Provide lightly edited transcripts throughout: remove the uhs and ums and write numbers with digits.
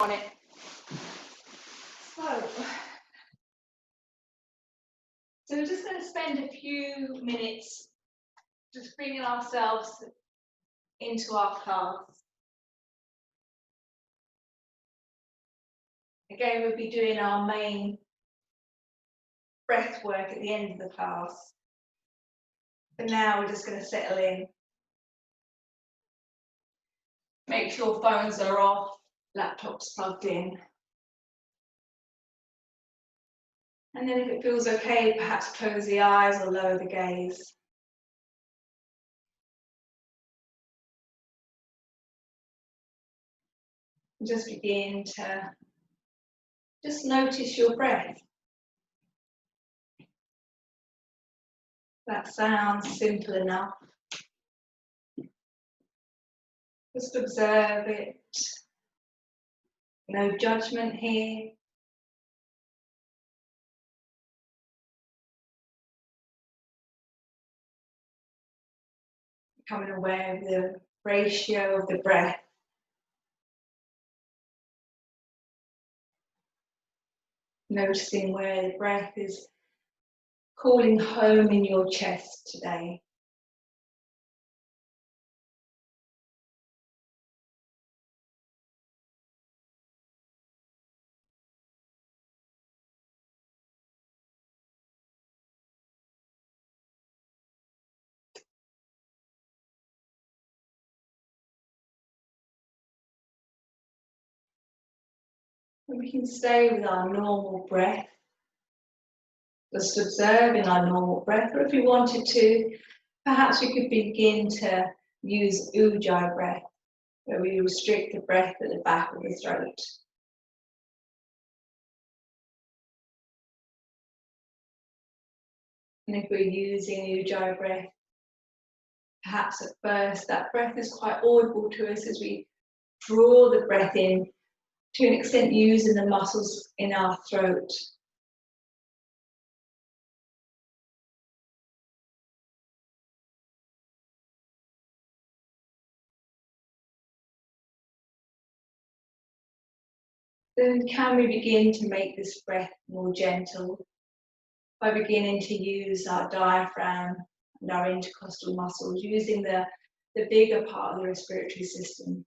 on it. So we're just going to spend a few minutes just bringing ourselves into our class. Again, we'll be doing our main breath work at the end of the class. But now we're just going to settle in. Make sure phones are off, laptops plugged in. And then if it feels okay, perhaps close the eyes or lower the gaze. And just begin to just notice your breath. That sounds simple enough. Just observe it. No judgment here. Becoming aware of the ratio of the breath. Noticing where the breath is calling home in your chest today. And we can stay with our normal breath, just observing our normal breath, or if you wanted to, perhaps we could begin to use ujjayi breath, where we restrict the breath at the back of the throat. And if we're using ujjayi breath, perhaps at first that breath is quite audible to us as we draw the breath in, to an extent using the muscles in our throat. Then can we begin to make this breath more gentle by beginning to use our diaphragm and our intercostal muscles, using the bigger part of the respiratory system.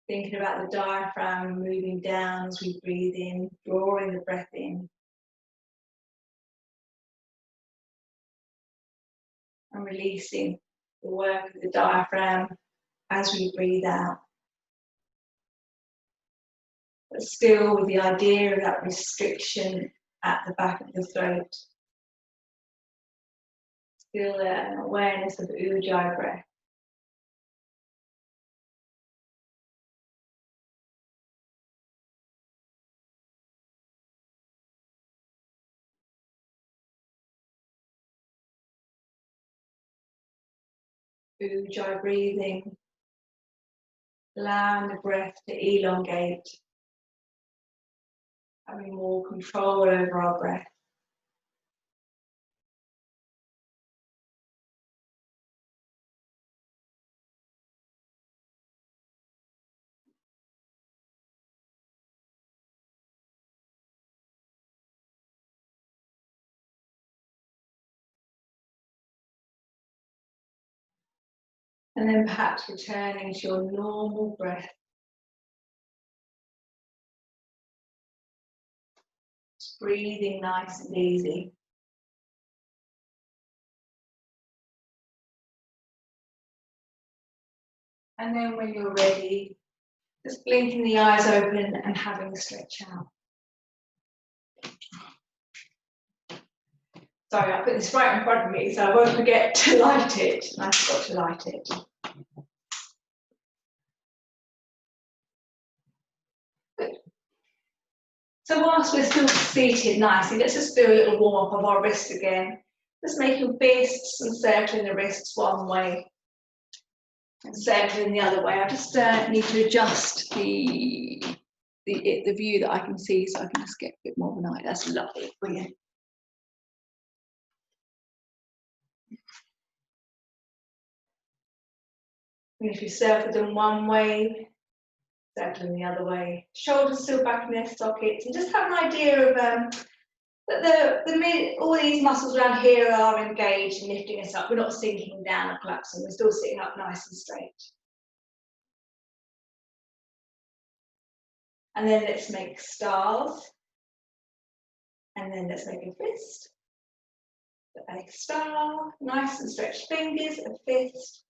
Thinking about the diaphragm moving down as we breathe in, drawing the breath in. And releasing the work of the diaphragm as we breathe out. But still with the idea of that restriction at the back of the throat. Still an awareness of ujjayi breath. Ujjayi breathing, allowing the breath to elongate, having more control over our breath. And then perhaps returning to your normal breath. Just breathing nice and easy. And then when you're ready, just blinking the eyes open and having a stretch out. Sorry, I put this right in front of me so I won't forget to light it. And I forgot to light it. Good. So whilst we're still seated nicely, let's just do a little warm up of our wrists again. Just making fists and circling the wrists one way and circling the other way. I just need to adjust the view that I can see so I can just get a bit more of an eye. That's lovely, brilliant. And if you circle them one way, circling the other way. Shoulders still back in their sockets, and just have an idea of that all these muscles around here are engaged and lifting us up. We're not sinking down or collapsing. We're still sitting up nice and straight. And then let's make stars. And then let's make a fist. A star, nice and stretched fingers, a fist,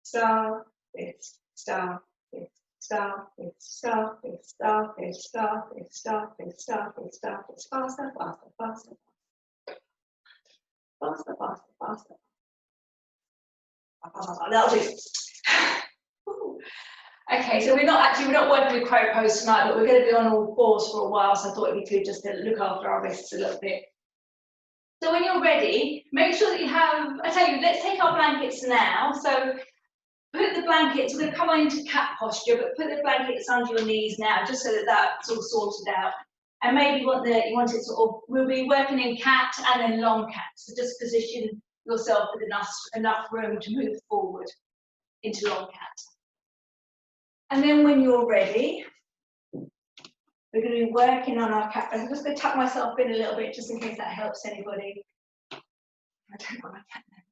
star, fist, star, fist, star, fist, star, fist, star, fist, star, fist, star, fist, star, fist, star, fist, faster, faster, faster, faster, faster, faster. That'll do. Okay, so we're not working with crow pose tonight, but we're going to be on all fours for a while, so I thought it'd be good just to look after our wrists a little bit. So when you're ready, make sure that you have, I tell you, let's take our blankets now. So put the blankets, we're going to come on into cat posture, but put the blankets under your knees now, just so that that's all sorted out. And maybe you want it sort of, we'll be working in cat and then long cat. So just position yourself with enough room to move forward into long cat. And then when you're ready, we're going to be working on our cat. I'm just going to tuck myself in a little bit just in case that helps anybody. I don't want my cat now.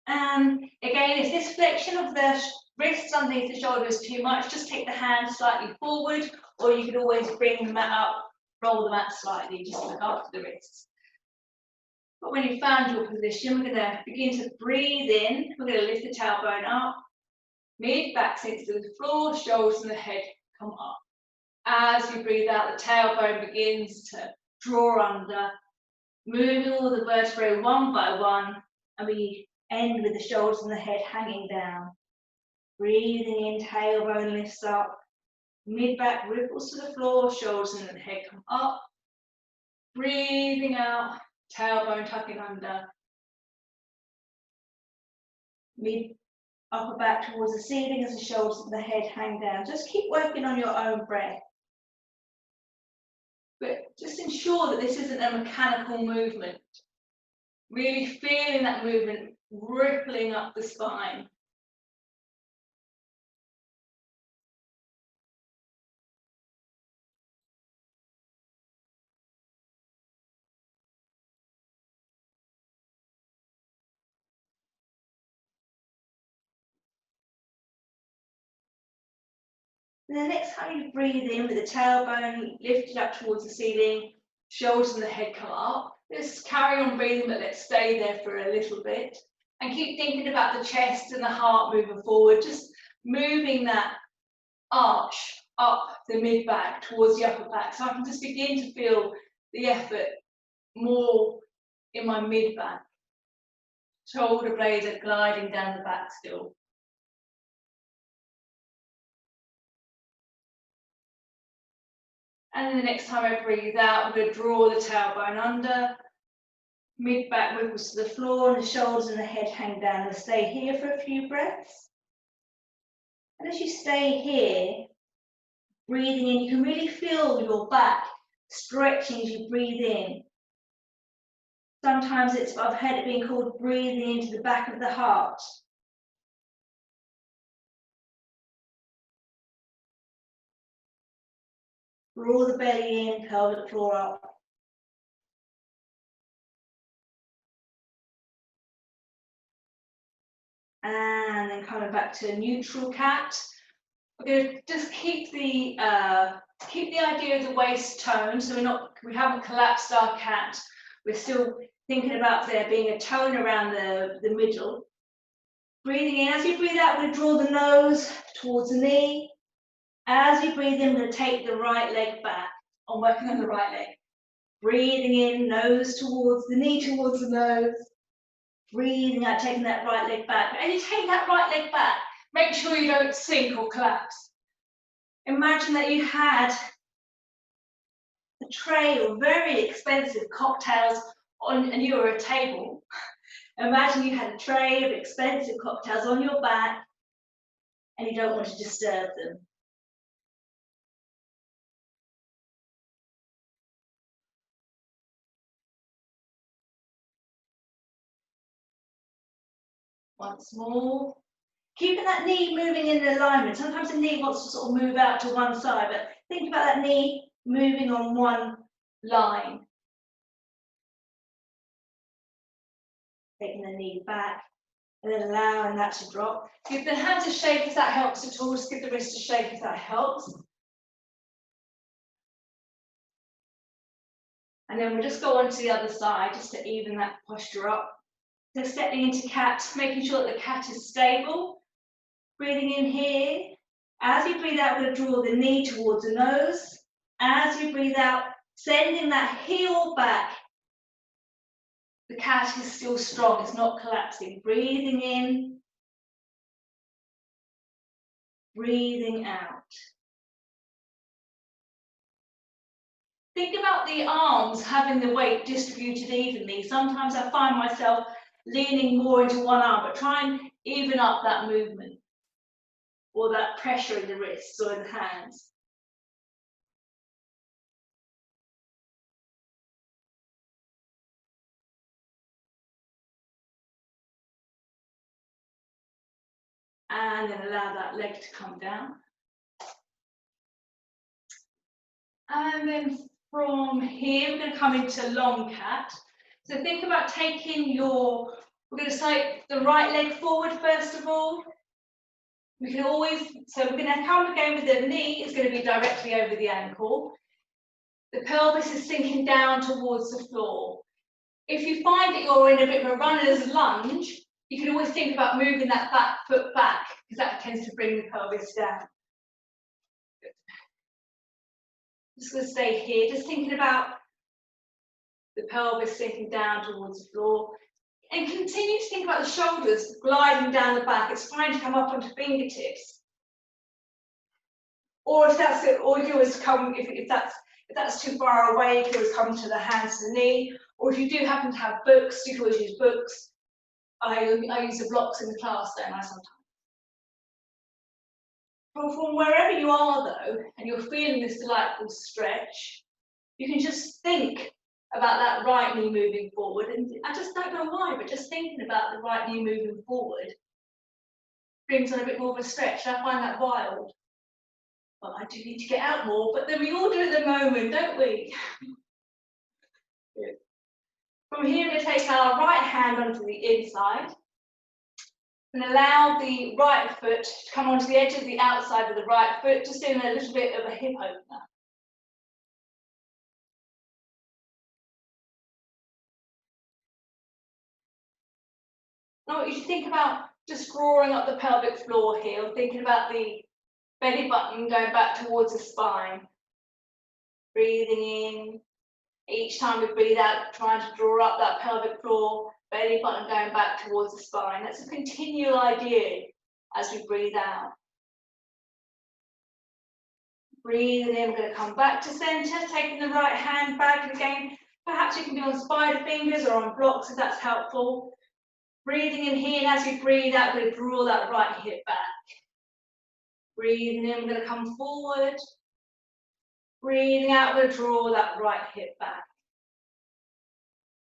And again, if this flexion of the wrists underneath the shoulders is too much, just take the hands slightly forward, or you can always bring the mat up, roll the mat slightly, just look after the wrists. But when you've found your position, we're going to begin to breathe in. We're going to lift the tailbone up, mid-back sinks to the floor, shoulders and the head come up. As you breathe out, the tailbone begins to draw under, moving all the vertebrae one by one, and we end with the shoulders and the head hanging down. Breathing in, tailbone lifts up, mid-back ripples to the floor, shoulders and the head come up. Breathing out, tailbone tucking under. Upper back towards the ceiling as the shoulders and the head hang down. Just keep working on your own breath. But just ensure that this isn't a mechanical movement. Really feeling that movement rippling up the spine. And the next time you breathe in with the tailbone lifted up towards the ceiling, shoulders and the head come up. Just carry on breathing, but let's stay there for a little bit. And keep thinking about the chest and the heart moving forward, just moving that arch up the mid-back towards the upper back. So I can just begin to feel the effort more in my mid-back. Shoulder blades are gliding down the back still. And then the next time I breathe out, I'm going to draw the tailbone under, mid-back ripples to the floor, and the shoulders and the head hang down. And stay here for a few breaths. And as you stay here, breathing in, you can really feel your back stretching as you breathe in. Sometimes I've heard it being called breathing into the back of the heart. Draw the belly in, pelvic floor up. And then coming back to neutral cat. We're going to just keep the idea of the waist tone. So we haven't collapsed our cat. We're still thinking about there being a tone around the middle. Breathing in, as you breathe out, we're going to draw the nose towards the knee. As you breathe in, we're going to take the right leg back. I'm working on the right leg. Breathing in, nose towards the knee, towards the nose. Breathing out, taking that right leg back. And you take that right leg back, make sure you don't sink or collapse. Imagine that you had a tray of very expensive cocktails and you were a table. Imagine you had a tray of expensive cocktails on your back and you don't want to disturb them. Once more. Keeping that knee moving in alignment. Sometimes the knee wants to sort of move out to one side, but think about that knee moving on one line. Taking the knee back and then allowing that to drop. Give the hands a shake if that helps at all. Just give the wrist a shake if that helps. And then we'll just go on to the other side just to even that posture up. So stepping into cat, making sure that the cat is stable. Breathing in here. As you breathe out, we're going to draw the knee towards the nose. As you breathe out, sending that heel back. The cat is still strong, it's not collapsing. Breathing in. Breathing out. Think about the arms having the weight distributed evenly. Sometimes I find myself leaning more into one arm, but try and even up that movement or that pressure in the wrists or in the hands. And then allow that leg to come down. And then from here, we're going to come into long cat. So think about taking your, we're going to take the right leg forward first of all. We can always, so we're going to come again with the knee is going to be directly over the ankle. The pelvis is sinking down towards the floor. If you find that you're in a bit of a runner's lunge, you can always think about moving that back foot back because that tends to bring the pelvis down. Just going to stay here, just thinking about the pelvis sinking down towards the floor. And continue to think about the shoulders gliding down the back. It's fine to come up onto fingertips. Or if that's it, or you can always come, if that's too far away, you can always come to the hands to the knee. Or if you do happen to have books, you can always use books. I use the blocks in the class, don't I, sometimes? Well, from wherever you are though, and you're feeling this delightful stretch, you can just think about that right knee moving forward. And I just don't know why, but just thinking about the right knee moving forward brings on a bit more of a stretch. I find that wild. Well, I do need to get out more, but then we all do at the moment, don't we? Good. From here, we're going to take our right hand onto the inside and allow the right foot to come onto the edge of the outside of the right foot, just doing a little bit of a hip opener. Now, you should think about just drawing up the pelvic floor here, thinking about the belly button going back towards the spine. Breathing in. Each time we breathe out, trying to draw up that pelvic floor, belly button going back towards the spine. That's a continual idea as we breathe out. Breathing in, we're going to come back to center, taking the right hand back. And again, perhaps you can be on spider fingers or on blocks if that's helpful. Breathing in here, and as you breathe out, we're going to draw that right hip back. Breathing in, we're going to come forward. Breathing out, we're going to draw that right hip back.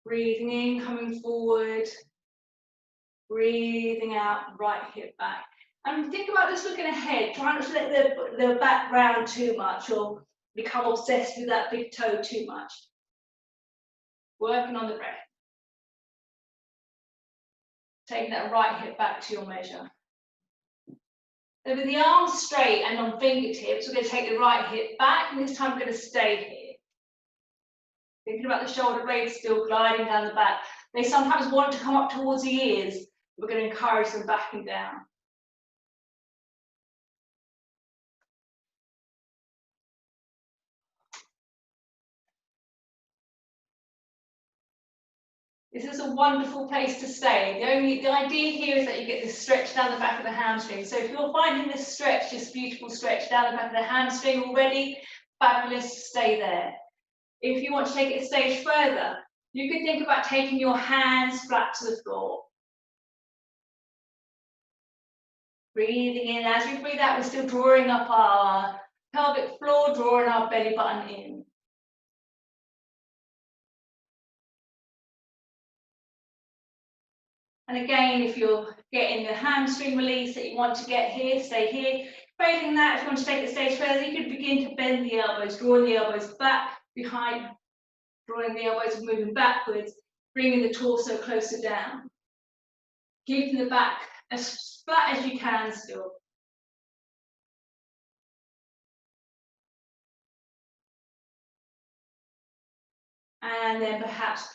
Breathing in, coming forward. Breathing out, right hip back. And think about just looking ahead, try not to let the back round too much or become obsessed with that big toe too much. Working on the breath. Taking that right hip back to your measure. Then with the arms straight and on fingertips, we're going to take the right hip back, and this time we're going to stay here. Thinking about the shoulder blades still gliding down the back. They sometimes want to come up towards the ears. We're going to encourage them back and down. This is a wonderful place to stay. The idea here is that you get this stretch down the back of the hamstring. So if you're finding this stretch, this beautiful stretch down the back of the hamstring already, fabulous, stay there. If you want to take it a stage further, you could think about taking your hands flat to the floor. Breathing in, as we breathe out, we're still drawing up our pelvic floor, drawing our belly button in. And again, if you're getting the hamstring release that you want to get here, stay here. Failing that, if you want to take it a stage further, you could begin to bend the elbows, drawing the elbows back, behind, drawing the elbows, moving backwards, bringing the torso closer down. Keeping the back as flat as you can still. And then perhaps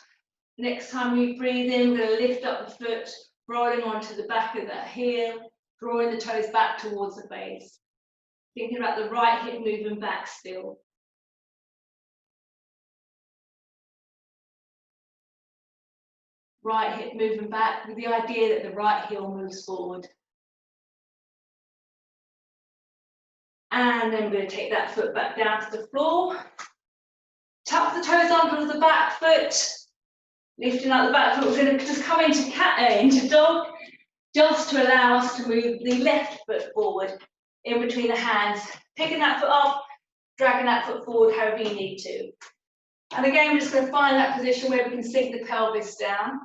next time we breathe in, we're going to lift up the foot, rolling onto the back of that heel, drawing the toes back towards the base. Thinking about the right hip moving back still. Right hip moving back with the idea that the right heel moves forward. And then we're going to take that foot back down to the floor. Tuck the toes under the back foot. Lifting up the back foot, we're going to just come into dog, just to allow us to move the left foot forward in between the hands. Picking that foot up, dragging that foot forward however you need to. And again, we're just going to find that position where we can sink the pelvis down.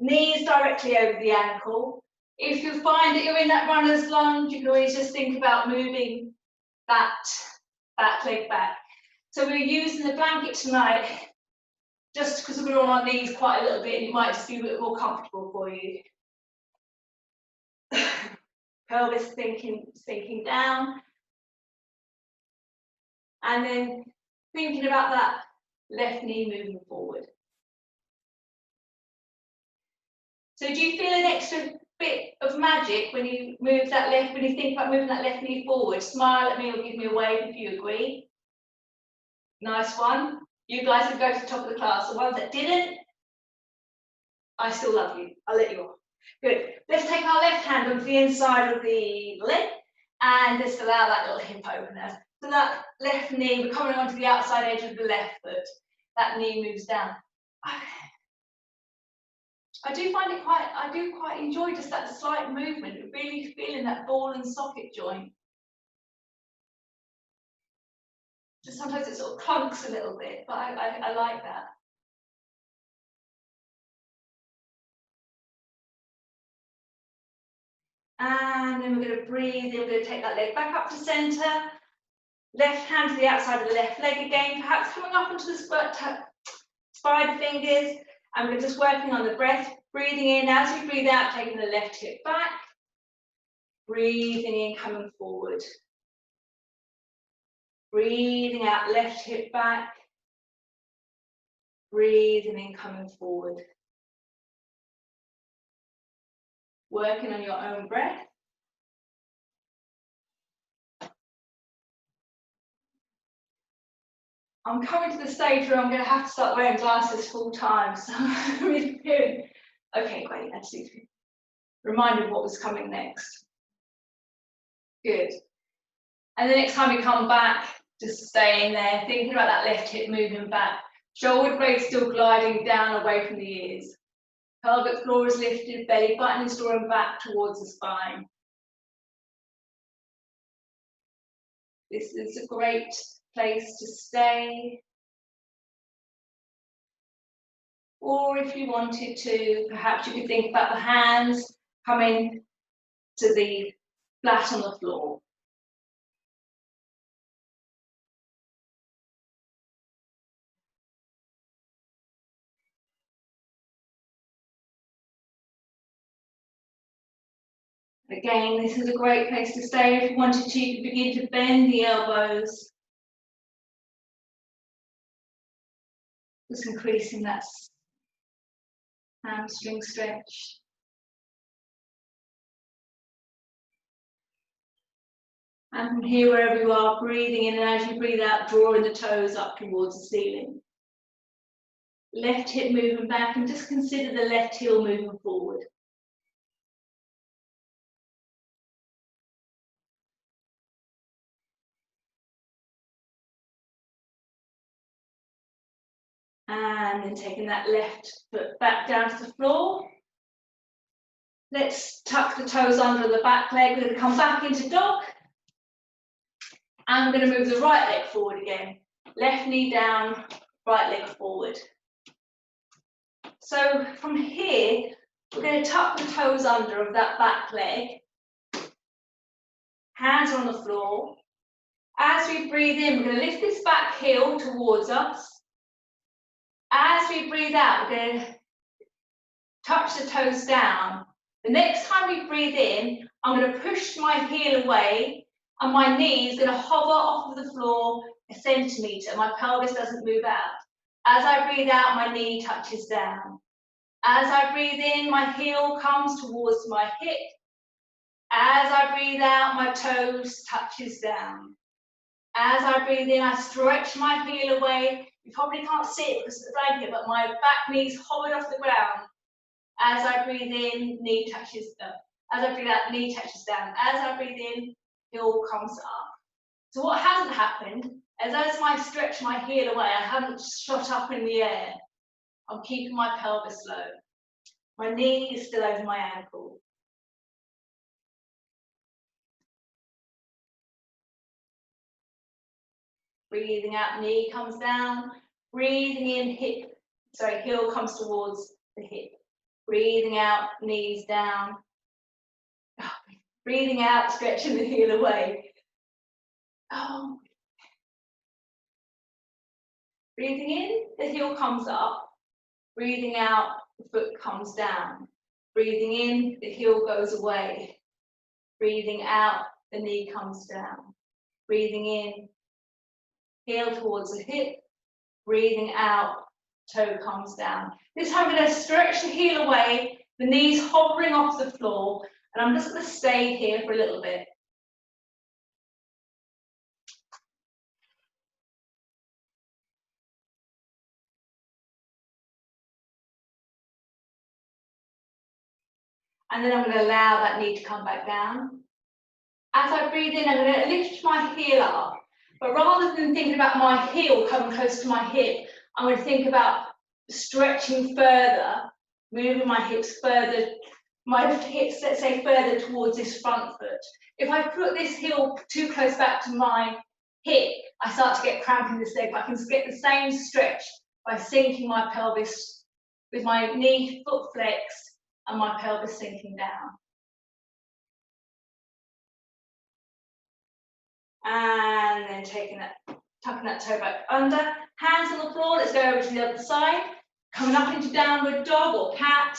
Knees directly over the ankle. If you find that you're in that runner's lunge, you can always just think about moving that back leg back. So we're using the blanket tonight, just because we're on our knees quite a little bit, and it might just be a bit more comfortable for you. Pelvis sinking down. And then thinking about that left knee moving forward. So do you feel an extra bit of magic when you move that left, when you think about moving that left knee forward? Smile at me or give me a wave if you agree. Nice one. You guys can go to the top of the class. The ones that didn't, I still love you. I'll let you off. Good. Let's take our left hand onto the inside of the leg and just allow that little hip opener. So that left knee, we're coming onto the outside edge of the left foot. That knee moves down. I do quite enjoy just that slight movement, really feeling that ball and socket joint. Just sometimes it sort of clunks a little bit, but I like that. And then we're going to breathe in, we're going to take that leg back up to center. Left hand to the outside of the left leg again, perhaps coming up onto the spider fingers. And we're just working on the breath, breathing in as you breathe out, taking the left hip back. Breathing in, coming forward. Breathing out, left hip back. Breathing in, coming forward. Working on your own breath. I'm coming to the stage where I'm going to have to start wearing glasses full time, so I'm really feeling. Okay, great, let's see. Reminded what was coming next. Good. And the next time you come back, just staying there, thinking about that left hip moving back. Shoulder blades still gliding down away from the ears. Pelvic floor is lifted, belly button is drawing back towards the spine. This is a great place to stay. Or if you wanted to, perhaps you could think about the hands coming to the flat on the floor. Again, this is a great place to stay. If you wanted to, you could begin to bend the elbows. Just increasing that hamstring stretch. And from here, wherever you are, breathing in, and as you breathe out, drawing the toes up towards the ceiling. Left hip moving back, and just consider the left heel moving forward. And then taking that left foot back down to the floor. Let's tuck the toes under the back leg. We're going to come back into dog. And we're going to move the right leg forward again. Left knee down, right leg forward. So from here, We're going to tuck the toes under of that back leg. Hands are on the floor. As we breathe in, we're going to lift this back heel towards us. As we breathe out, we're going to touch the toes down. The next time we breathe in, I'm going to push my heel away and my knee is going to hover off of the floor a centimetre. My pelvis doesn't move out. As I breathe out, my knee touches down. As I breathe in, my heel comes towards my hip. As I breathe out, my toes touches down. As I breathe in, I stretch my heel away. You probably can't see it because of the blanket, but my back knee's hovered off the ground. As I breathe in, knee touches down. As I breathe out, knee touches down. As I breathe in, heel comes up. So what hasn't happened is as I stretch my heel away, I haven't shot up in the air. I'm keeping my pelvis low. My knee is still over my ankle. Breathing out, knee comes down. Breathing in, heel comes towards the hip. Breathing out, knees down. Breathing out, stretching the heel away. Oh. Breathing in, the heel comes up. Breathing out, the foot comes down. Breathing in, the heel goes away. Breathing out, the knee comes down. Breathing in, heel towards the hip. Breathing out, toe comes down. This time I'm going to stretch the heel away, the knees hovering off the floor, and I'm just going to stay here for a little bit. And then I'm going to allow that knee to come back down. As I breathe in, I'm going to lift my heel up. But rather than thinking about my heel coming close to my hip, I'm going to think about stretching further, moving my hips further, let's say, further towards this front foot. If I put this heel too close back to my hip, I start to get cramp in this leg, but I can get the same stretch by sinking my pelvis with my knee, foot flexed, and my pelvis sinking down. And then tucking that toe back under. Hands on the floor, let's go over to the other side. Coming up into downward dog or cat.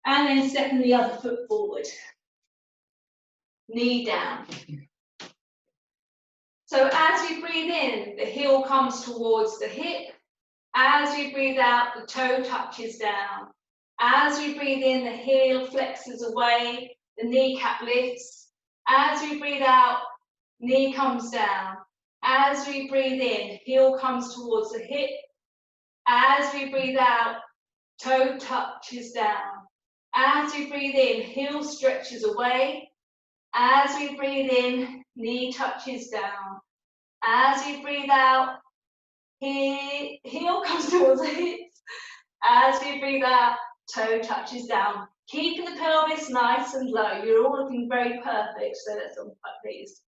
And then stepping the other foot forward. Knee down. So as we breathe in, the heel comes towards the hip. As we breathe out, the toe touches down. As we breathe in, the heel flexes away, the kneecap lifts. As we breathe out, knee comes down. As we breathe in, heel comes towards the hip. As we breathe out, toe touches down. As we breathe in, heel stretches away. As we breathe in, knee touches down. As we breathe out, heel comes towards the hips. As we breathe out, toe touches down. Keeping the pelvis nice and low. You're all looking very perfect, so that's all quite pleased.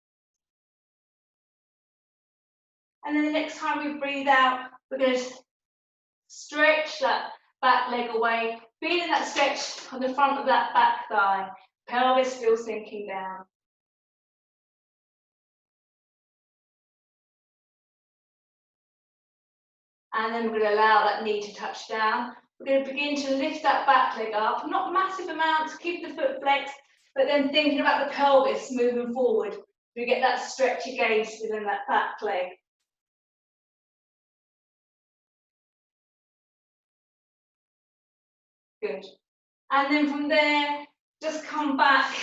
And then the next time we breathe out, we're going to stretch that back leg away, feeling that stretch on the front of that back thigh. Pelvis still sinking down. And then we're going to allow that knee to touch down. We're going to begin to lift that back leg up, not massive amounts, keep the foot flexed, but then thinking about the pelvis moving forward. We get that stretch again within that back leg. Good. And then from there, just come back,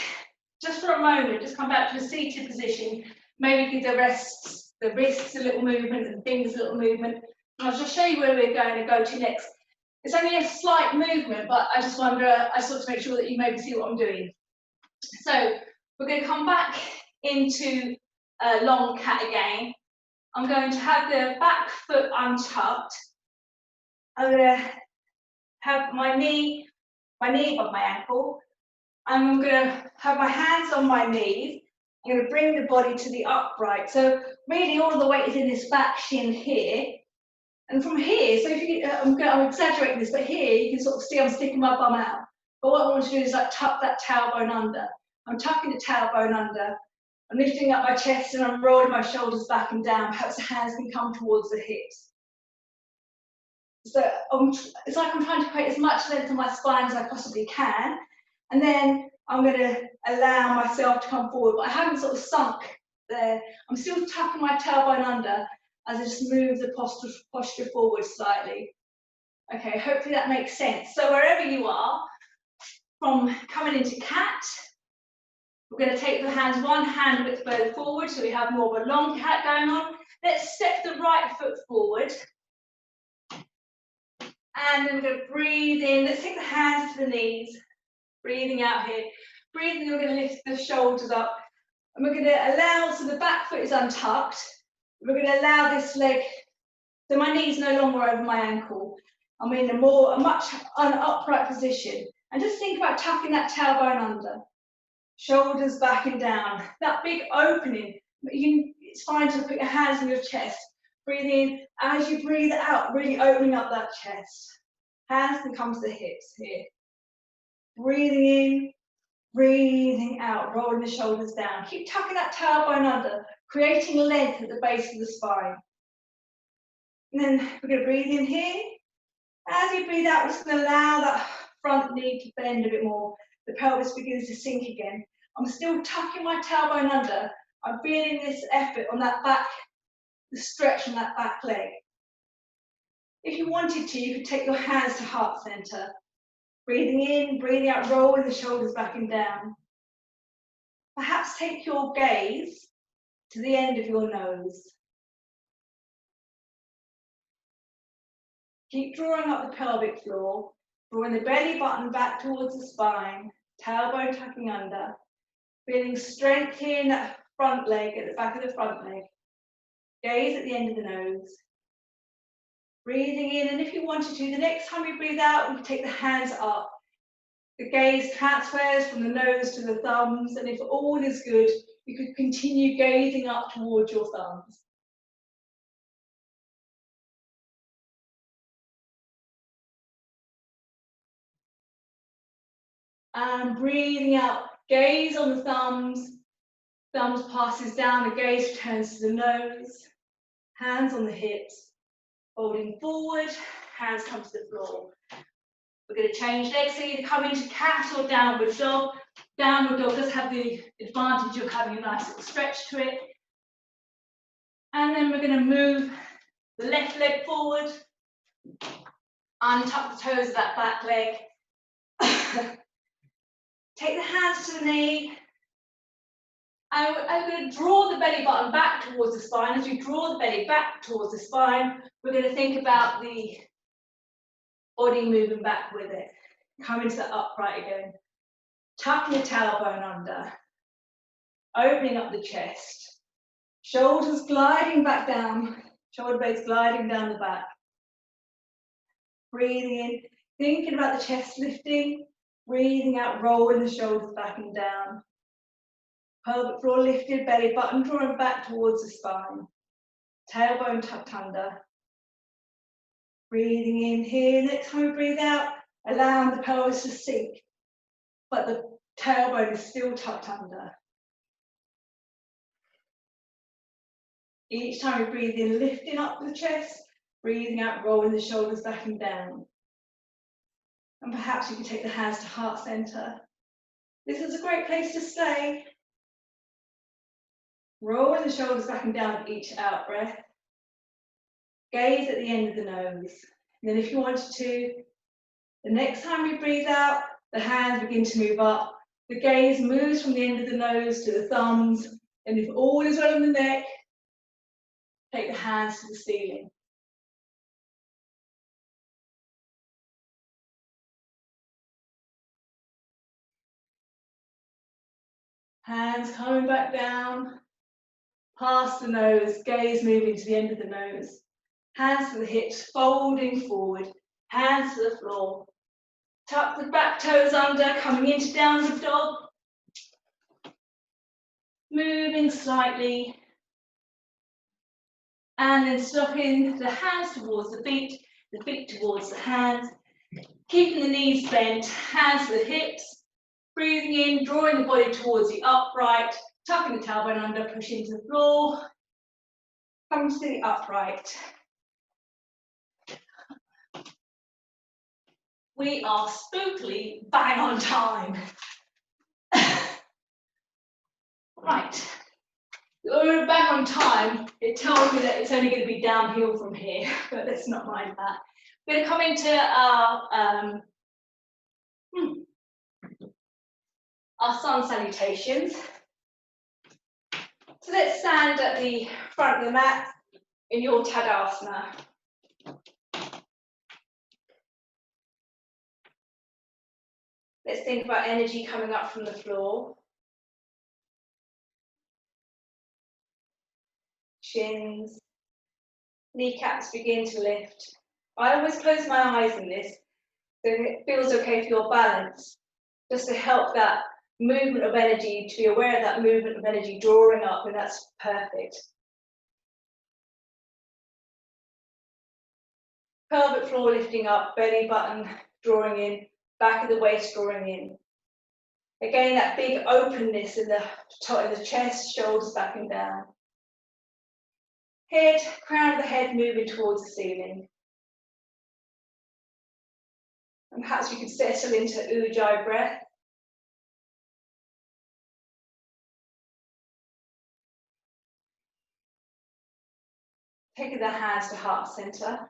just for a moment, just come back to a seated position. Maybe give the wrists a little movement and fingers a little movement. And I'll just show you where we're going to go to next. It's only a slight movement, but I just want to make sure that you maybe see what I'm doing. So we're going to come back into a long cat again. I'm going to have the back foot untucked. I'm going to have my knee above my ankle. I'm going to have my hands on my knees. I'm going to bring the body to the upright. So really all of the weight is in this back shin here. And from here, so if you, I'm exaggerating this, but here you can sort of see I'm sticking my bum out. But what I want to do is like tuck that tailbone under. I'm tucking the tailbone under. I'm lifting up my chest and I'm rolling my shoulders back and down. Perhaps the hands can come towards the hips. So it's like I'm trying to create as much length on my spine as I possibly can. And then I'm going to allow myself to come forward, but I haven't sort of sunk there. I'm still tucking my tailbone under as I just move the posture forward slightly. Okay, hopefully that makes sense. So wherever you are, from coming into cat, we're going to take the hands one hand width further forward, so we have more of a long cat going on. Let's step the right foot forward. And then we're going to breathe in. Let's take the hands to the knees. Breathing out here. Breathing, we're going to lift the shoulders up. And we're going to allow, so the back foot is untucked. We're going to allow this leg, so my knee's no longer over my ankle. I'm in a much upright position. And just think about tucking that tailbone under. Shoulders back and down. That big opening. It's fine to put your hands on your chest. Breathe in. As you breathe out, really opening up that chest. Hands can come to the hips here. Breathing in, breathing out, rolling the shoulders down. Keep tucking that tailbone under, creating length at the base of the spine. And then we're going to breathe in here. As you breathe out, we're just going to allow that front knee to bend a bit more. The pelvis begins to sink again. I'm still tucking my tailbone under. I'm feeling this effort on that back, the stretch on that back leg. If you wanted to, you could take your hands to heart center. Breathing in, breathing out, rolling the shoulders back and down. Perhaps take your gaze to the end of your nose. Keep drawing up the pelvic floor, drawing the belly button back towards the spine, tailbone tucking under. Feeling strength here in that front leg, at the back of the front leg. Gaze at the end of the nose. Breathing in, and if you wanted to, the next time you breathe out, you can take the hands up. The gaze transfers from the nose to the thumbs, and if all is good, you could continue gazing up towards your thumbs. And breathing out, gaze on the thumbs. Thumbs passes down, the gaze returns to the nose. Hands on the hips. Folding forward, hands come to the floor. We're going to change legs, so either come into cat or downward dog. Downward dog does have the advantage of having a nice little stretch to it. And then we're going to move the left leg forward, untuck the toes of that back leg. Take the hands to the knee. And I'm going to draw the belly button back towards the spine. As you draw the belly back towards the spine, we're going to think about the body moving back with it. Come into that upright again. Tucking the tailbone under. Opening up the chest. Shoulders gliding back down. Shoulder blades gliding down the back. Breathing in. Thinking about the chest lifting. Breathing out, rolling the shoulders back and down. Pelvic floor lifted, belly button drawing back towards the spine. Tailbone tucked under. Breathing in here. Next time we breathe out, allowing the pelvis to sink, but the tailbone is still tucked under. Each time we breathe in, lifting up the chest, breathing out, rolling the shoulders back and down. And perhaps you can take the hands to heart center. This is a great place to stay. Rolling the shoulders back and down with each out breath. Gaze at the end of the nose. And then if you wanted to, the next time you breathe out, the hands begin to move up. The gaze moves from the end of the nose to the thumbs. And if all is well in the neck, take the hands to the ceiling. Hands coming back down, past the nose, gaze moving to the end of the nose. Hands to the hips, folding forward, hands to the floor. Tuck the back toes under, coming into downward dog. Moving slightly. And then stopping the hands towards the feet towards the hands. Keeping the knees bent, hands to the hips. Breathing in, drawing the body towards the upright, tucking the tailbone under, pushing to the floor. Come to the upright. We are spookily bang on time. Right. We're back on time. It tells me that it's only going to be downhill from here, but let's not mind that. We're going to come into our sun salutations. So let's stand at the front of the mat in your Tadasana. Let's think about energy coming up from the floor. Shins, kneecaps begin to lift. I always close my eyes in this, so it feels okay for your balance, just to help that movement of energy, to be aware of that movement of energy drawing up, and that's perfect. Pelvic floor lifting up, belly button drawing in, back of the waist drawing in. Again, that big openness in the top of the chest, shoulders back and down. Head, crown of the head moving towards the ceiling. And perhaps we could settle into Ujjayi breath. Taking the hands to heart center.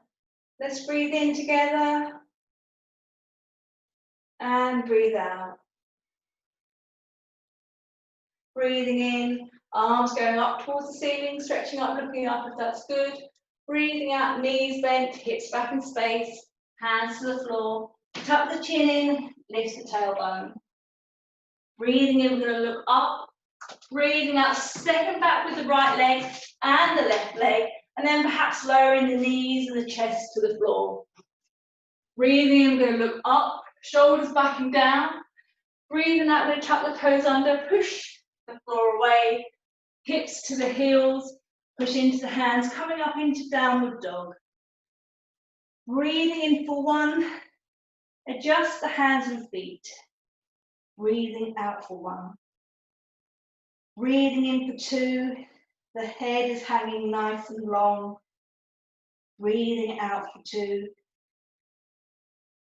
Let's breathe in together. And breathe out. Breathing in, arms going up towards the ceiling, stretching up, looking up if that's good. Breathing out, knees bent, hips back in space, hands to the floor. Tuck the chin in, lift the tailbone. Breathing in, we're going to look up. Breathing out, stepping back with the right leg and the left leg, and then perhaps lowering the knees and the chest to the floor. Breathing in, we're going to look up, shoulders back and down. Breathing out, we're going to tuck the toes under, push the floor away, hips to the heels, push into the hands, coming up into downward dog. Breathing in for one, adjust the hands and feet. Breathing out for one. Breathing in for two, the head is hanging nice and long. Breathing out for two.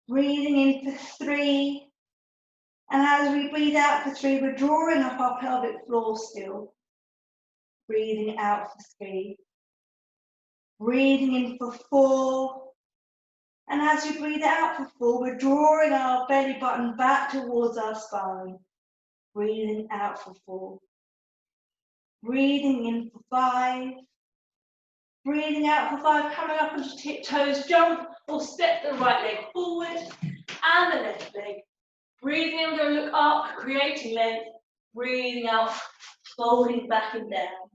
Breathing in for three. And as we breathe out for three, we're drawing up our pelvic floor still. Breathing out for three. Breathing in for four. And as we breathe out for four, we're drawing our belly button back towards our spine. Breathing out for four. Breathing in for five. Breathing out for five, coming up onto tiptoes, jump or step the right leg forward and the left leg. Breathing in, we're going to look up, creating length. Breathing out, folding back and down.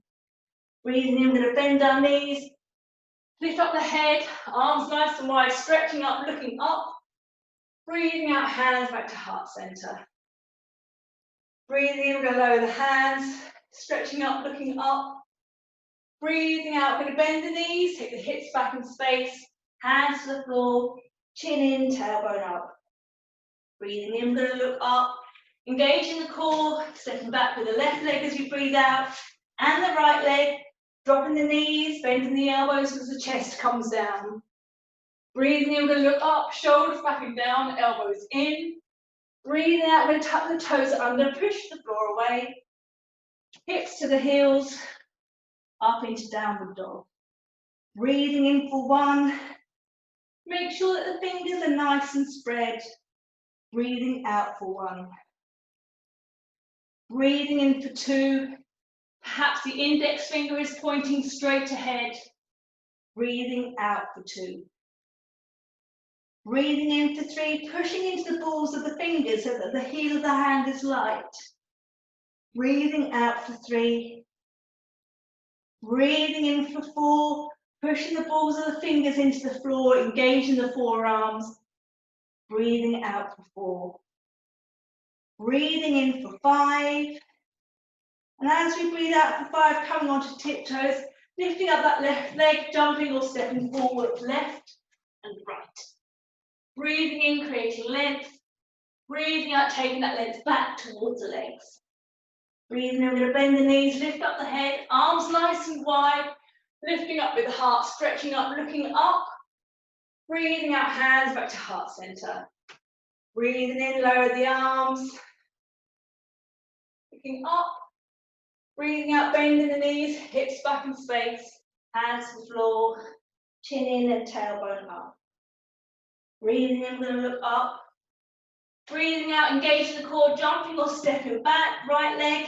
Breathing in, we're going to bend our knees, lift up the head, arms nice and wide, stretching up, looking up. Breathing out, hands back to heart center. Breathing in, we're going to lower the hands, stretching up, looking up. Breathing out, we're going to bend the knees, take the hips back in space, hands to the floor, chin in, tailbone up. Breathing in, we're going to look up, engaging the core, stepping back with the left leg as you breathe out, and the right leg, dropping the knees, bending the elbows as the chest comes down. Breathing in, we're going to look up, shoulders back and down, elbows in. Breathing out, we're going to tuck the toes under, push the floor away, hips to the heels, up into downward dog. Breathing in for one. Make sure that the fingers are nice and spread. Breathing out for one. Breathing in for two. Perhaps the index finger is pointing straight ahead. Breathing out for two. Breathing in for three, pushing into the balls of the fingers so that the heel of the hand is light. Breathing out for three. Breathing in for four, pushing the balls of the fingers into the floor, engaging the forearms. Breathing out for four. Breathing in for five. And as we breathe out for five, coming onto tiptoes, lifting up that left leg, jumping or stepping forward, left and right. Breathing in, creating length. Breathing out, taking that length back towards the legs. Breathing in, we're going to bend the knees, lift up the head, arms nice and wide, lifting up with the heart, stretching up, looking up. Breathing out, hands back to heart center. Breathing in, lower the arms. Looking up. Breathing out, bending the knees, hips back in space, hands to the floor, chin in and tailbone up. Breathing in, we're going to look up. Breathing out, engaging the core, jumping or stepping back, right leg,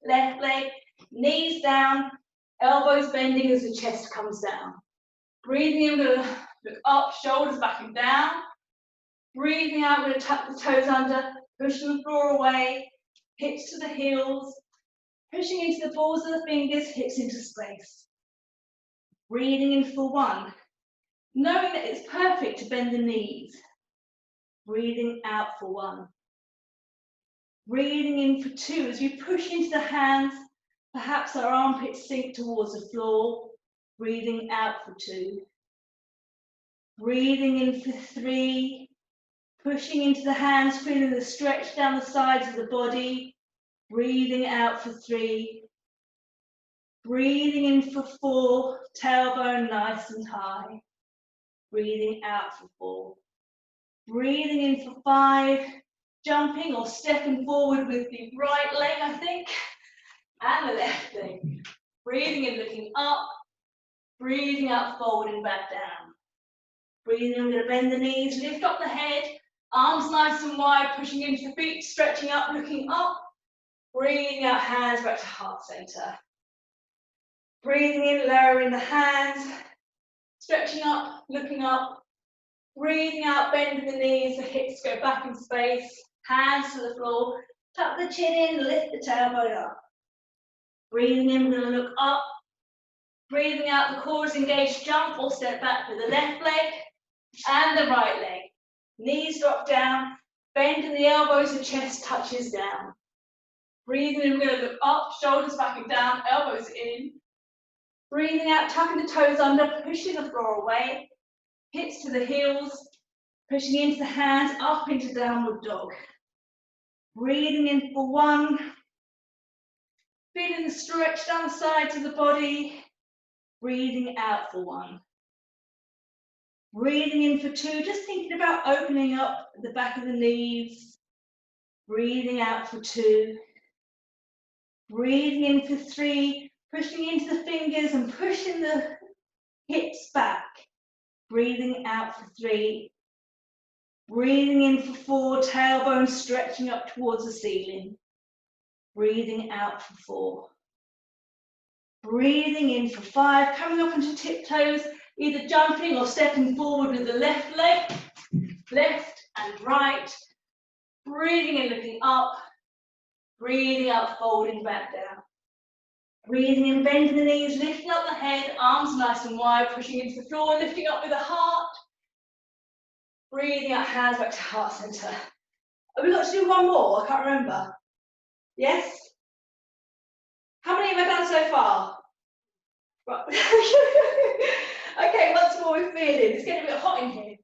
left leg, knees down, elbows bending as the chest comes down. Breathing in, we're going to look up, shoulders back and down. Breathing out, we're going to tuck the toes under, pushing the floor away, hips to the heels, pushing into the balls of the fingers, hips into space. Breathing in for 1, knowing that it's perfect to bend the knees. Breathing out for 1. Breathing in for 2, as we push into the hands, perhaps our armpits sink towards the floor. Breathing out for 2. Breathing in for 3, pushing into the hands, feeling the stretch down the sides of the body. Breathing out for 3. Breathing in for 4, tailbone nice and high. Breathing out for 4. Breathing in for 5, jumping or stepping forward with the right leg, I think, and the left leg. Breathing in, looking up. Breathing out, folding back down. Breathing in, I'm going to bend the knees, lift up the head, arms nice and wide, pushing into the feet, stretching up, looking up. Breathing out, hands back to heart center. Breathing in, lowering the hands, stretching up, looking up. Breathing out, bending the knees, the hips go back in space, hands to the floor, tuck the chin in, lift the tailbone up. Breathing in, we're going to look up. Breathing out, the core is engaged, jump or step back with the left leg and the right leg. Knees drop down, bending the elbows, the chest touches down. Breathing in, we're going to look up, shoulders back and down, elbows in. Breathing out, tucking the toes under, pushing the floor away. Hips to the heels, pushing into the hands, up into downward dog. Breathing in for 1. Feeling the stretch down the sides of the body. Breathing out for 1. Breathing in for 2, just thinking about opening up the back of the knees. Breathing out for 2. Breathing in for 3, pushing into the fingers and pushing the hips back. Breathing out for 3. Breathing in for 4, tailbone stretching up towards the ceiling. Breathing out for 4. Breathing in for 5, coming up onto tiptoes, either jumping or stepping forward with the left leg, left and right. Breathing in, looking up. Breathing out, folding back down. Breathing in, bending the knees, lifting up the head, arms nice and wide, pushing into the floor, lifting up with the heart. Breathing out, hands back to heart center. Have we got to do 1 more? I can't remember. Yes? How many have I done so far? Right. Okay, once more we're feeling. It's getting a bit hot in here.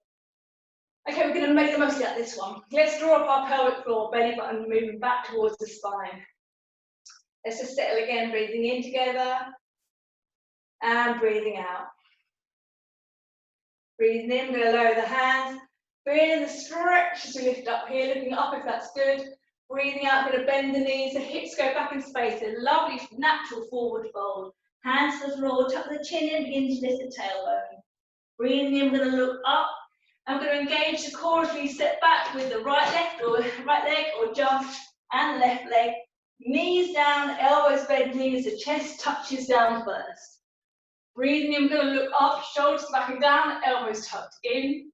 Okay, we're going to make the most out of this one. Let's draw up our pelvic floor, belly button moving back towards the spine. Let's just settle again, breathing in together and breathing out. Breathing in, we're going to lower the hands. Feeling the stretch as we lift up here, looking up if that's good. Breathing out, going to bend the knees, the hips go back in space. A lovely natural forward fold. Hands to the floor, tuck the chin in, begin to lift the tailbone. Breathing in, we're going to look up. I'm going to engage the core as we step back with the right leg or jump and left leg. Knees down, elbows bending as the chest touches down first. Breathing in, we're going to look up, shoulders back and down, elbows tucked in.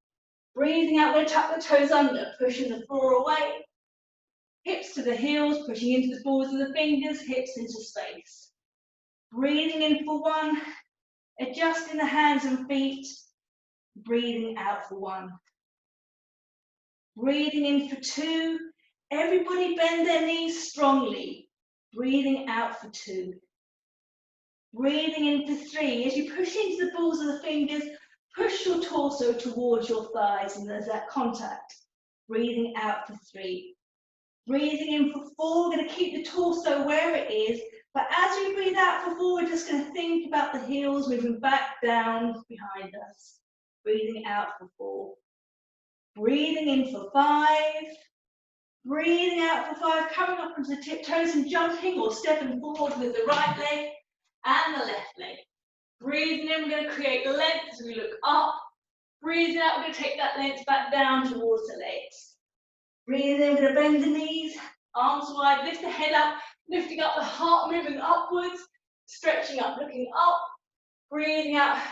Breathing out, we're going to tuck the toes under, pushing the floor away. Hips to the heels, pushing into the balls of the fingers, hips into space. Breathing in for 1, adjusting the hands and feet. Breathing out for 1. Breathing in for 2. Everybody bend their knees strongly. Breathing out for 2. Breathing in for 3. As you push into the balls of the fingers, Push your torso towards your thighs and there's that contact. Breathing out for 3. Breathing in for 4, we're going to keep the torso where it is, but as we breathe out for 4, we're just going to think about the heels moving back down behind us. Breathing out for 4. Breathing in for 5. Breathing out for 5, coming up onto the tiptoes and jumping or stepping forward with the right leg and the left leg. Breathing in, we're going to create length as we look up. Breathing out, we're going to take that length back down towards the legs. Breathing in, we're going to bend the knees, arms wide, lift the head up, lifting up the heart, moving upwards, stretching up, looking up. Breathing out,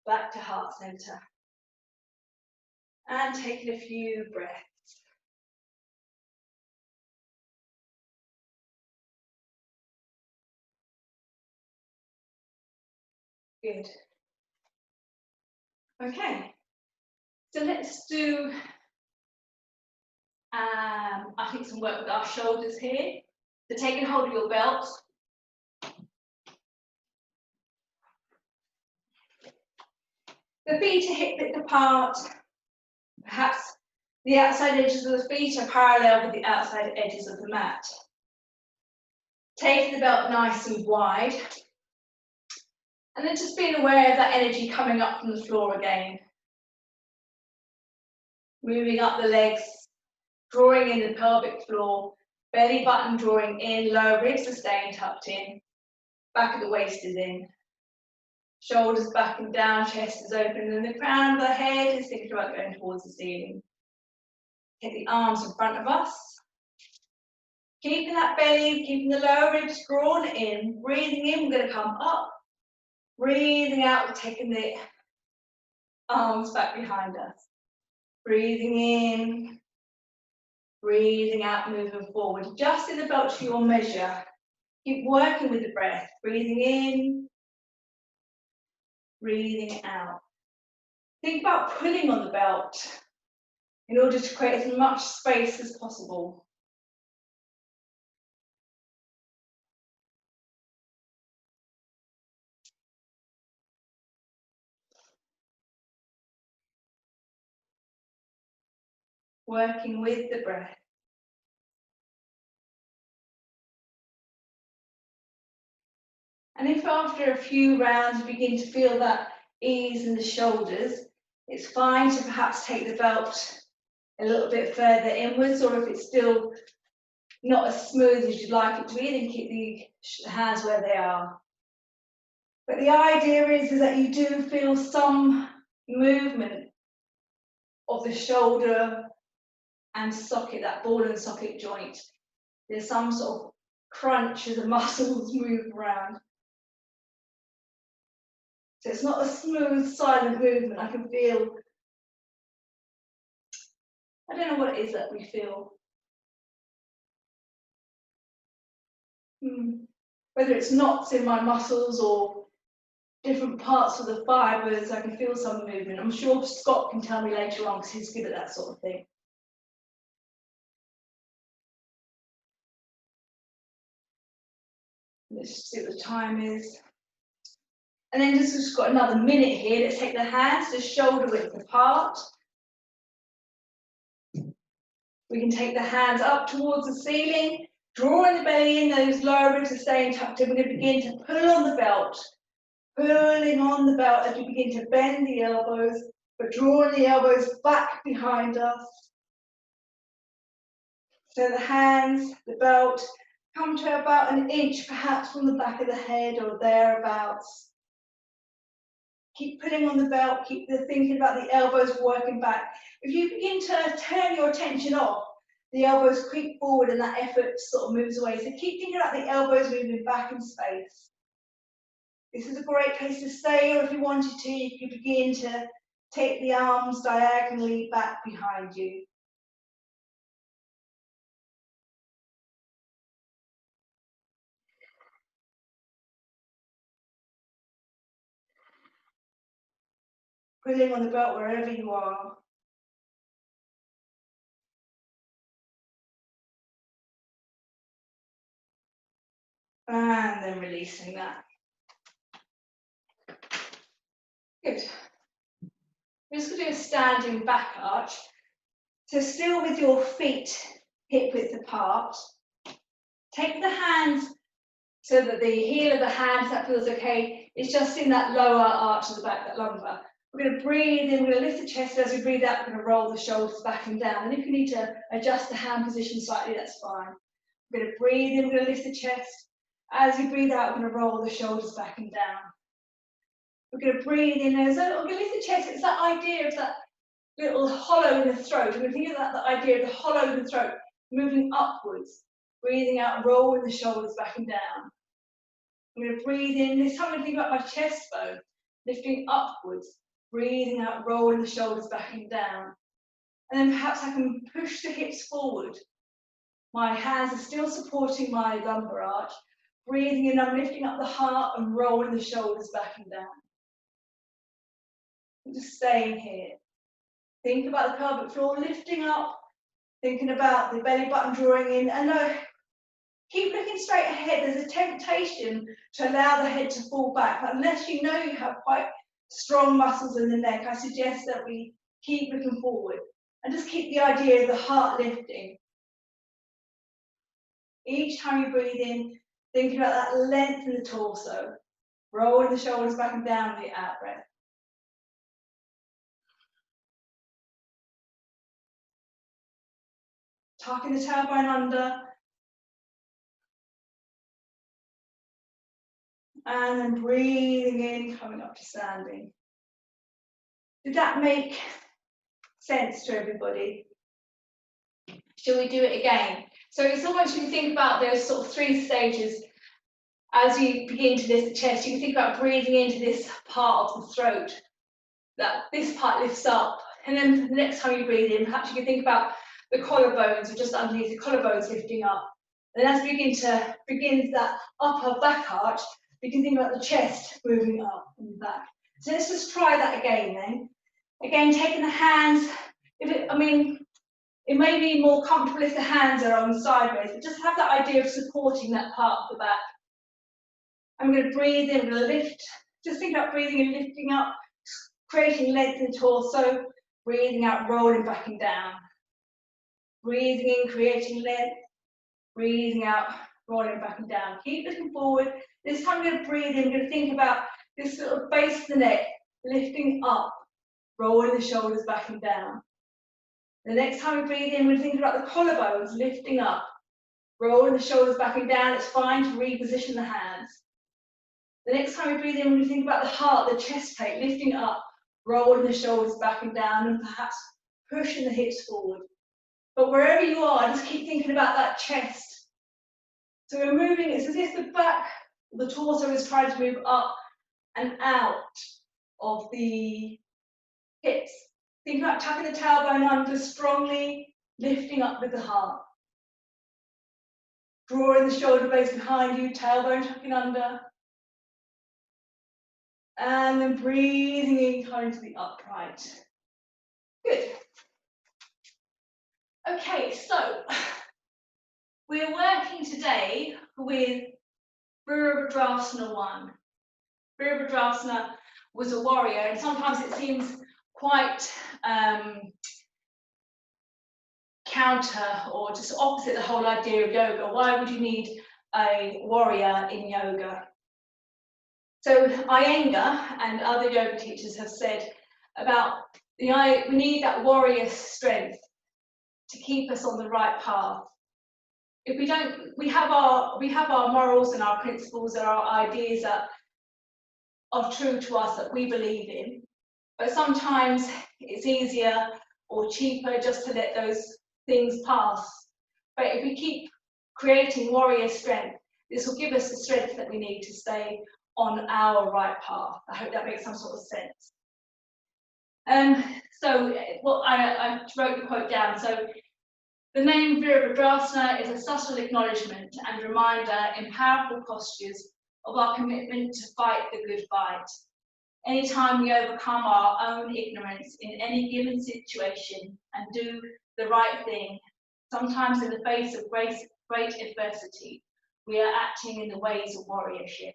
back to heart center. And taking a few breaths. Good. Okay, so let's do, I think some work with our shoulders here. So taking hold of your belt. The feet are hip-width apart. Perhaps the outside edges of the feet are parallel with the outside edges of the mat. Take the belt nice and wide. And then just being aware of that energy coming up from the floor again. Moving up the legs, drawing in the pelvic floor, belly button drawing in, lower ribs are staying tucked in, back of the waist is in. Shoulders back and down, chest is open, and the crown of the head is thinking about going towards the ceiling. Take the arms in front of us. Keeping that belly, keeping the lower ribs drawn in. Breathing in, we're going to come up. Breathing out, we're taking the arms back behind us. Breathing in. Breathing out, moving forward. Adjusting the belt to your measure. Keep working with the breath. Breathing in. Breathing out. Think about pulling on the belt in order to create as much space as possible. Working with the breath. And if after a few rounds you begin to feel that ease in the shoulders, it's fine to perhaps take the belt a little bit further inwards, or if it's still not as smooth as you'd like it to be, then keep the hands where they are. But the idea is that you do feel some movement of the shoulder and socket, that ball and socket joint. There's some sort of crunch as the muscles move around. So it's not a smooth, silent movement. I can feel, I don't know what it is that we feel. Whether it's knots in my muscles or different parts of the fibres, I can feel some movement. I'm sure Scott can tell me later on because he's good at that sort of thing. Let's see what the time is. And then just got another minute here. Let's take the hands to shoulder width apart. We can take the hands up towards the ceiling, drawing the belly in, those lower ribs are staying tucked in. We're going to begin to pull on the belt, pulling on the belt as we begin to bend the elbows, but drawing the elbows back behind us. So the hands, the belt, come to about an inch perhaps from the back of the head or thereabouts. Keep pulling on the belt, keep thinking about the elbows working back. If you begin to turn your attention off, the elbows creep forward and that effort sort of moves away. So keep thinking about the elbows moving back in space. This is a great place to stay, or if you wanted to, you could begin to take the arms diagonally back behind you. Pulling on the belt wherever you are. And then releasing that. Good. We're just going to do a standing back arch. So still with your feet hip width apart. Take the hands so that the heel of the hands, that feels okay, it's just in that lower arch of the back, that lumbar. We're going to breathe in, we're going to lift the chest. As we breathe out, we're going to roll the shoulders back and down. And if you need to adjust the hand position slightly, that's fine. We're going to breathe in, we're going to lift the chest. As we breathe out, we're going to roll the shoulders back and down. We're going to breathe in, we're going to lift the chest. It's that idea of that little hollow in the throat. We're going to think of that, the idea of the hollow in the throat, moving upwards. Breathing out, rolling the shoulders back and down. I'm going to breathe in. This time I'm going to think about my chest bone, lifting upwards. Breathing out, rolling the shoulders back and down. And then perhaps I can push the hips forward. My hands are still supporting my lumbar arch. Breathing in, I'm lifting up the heart and rolling the shoulders back and down. I'm just staying here. Think about the pelvic floor lifting up, thinking about the belly button drawing in, and keep looking straight ahead. There's a temptation to allow the head to fall back, but unless you know you have quite strong muscles in the neck, I suggest that we keep looking forward and just keep the idea of the heart lifting. Each time you breathe in, thinking about that length in the torso, rolling the shoulders back and down with the out breath. Tucking the tailbone under. And then breathing in, coming up to standing. Did that make sense to everybody? Shall we do it again? So it's almost, you can think about those sort of 3 stages. As you begin to lift the chest, you can think about breathing into this part of the throat, that this part lifts up. And then the next time you breathe in, perhaps you can think about the collarbones, or just underneath the collarbones lifting up. And as we begin that upper back arch, we can think about the chest moving up and back. So let's just try that again then. Again, taking the hands, it may be more comfortable if the hands are on sideways, but just have that idea of supporting that part of the back. I'm going to breathe in, I'm going to lift. Just think about breathing and lifting up, creating length in the torso, breathing out, rolling back and down. Breathing in, creating length, breathing out, rolling back and down. Keep looking forward. This time I'm going to breathe in, I'm going to think about this little base of the neck, lifting up, rolling the shoulders back and down. The next time we breathe in, we're thinking about the collarbones, lifting up, rolling the shoulders back and down. It's fine to reposition the hands. The next time we breathe in, we think about the heart, the chest plate, lifting up, rolling the shoulders back and down, and perhaps pushing the hips forward. But wherever you are, just keep thinking about that chest. So we're moving, it's as if the back, the torso is trying to move up and out of the hips. Think about tucking the tailbone under strongly, lifting up with the heart. Drawing the shoulder blades behind you, tailbone tucking under. And then breathing in, coming to the upright. Good. Okay, so we're working today with Virabhadrasana I. Virabhadrasana was a warrior, and sometimes it seems quite counter or just opposite the whole idea of yoga. Why would you need a warrior in yoga? So Iyengar and other yoga teachers have said about we need that warrior strength to keep us on the right path. If we don't, we have our morals and our principles and our ideas that are true to us that we believe in, but sometimes it's easier or cheaper just to let those things pass. But if we keep creating warrior strength, this will give us the strength that we need to stay on our right path. I hope that makes some sort of sense. I wrote the quote down. So the name Virabhadrasana is a subtle acknowledgement and reminder in powerful postures of our commitment to fight the good fight. Anytime we overcome our own ignorance in any given situation and do the right thing, sometimes in the face of great adversity, we are acting in the ways of warriorship.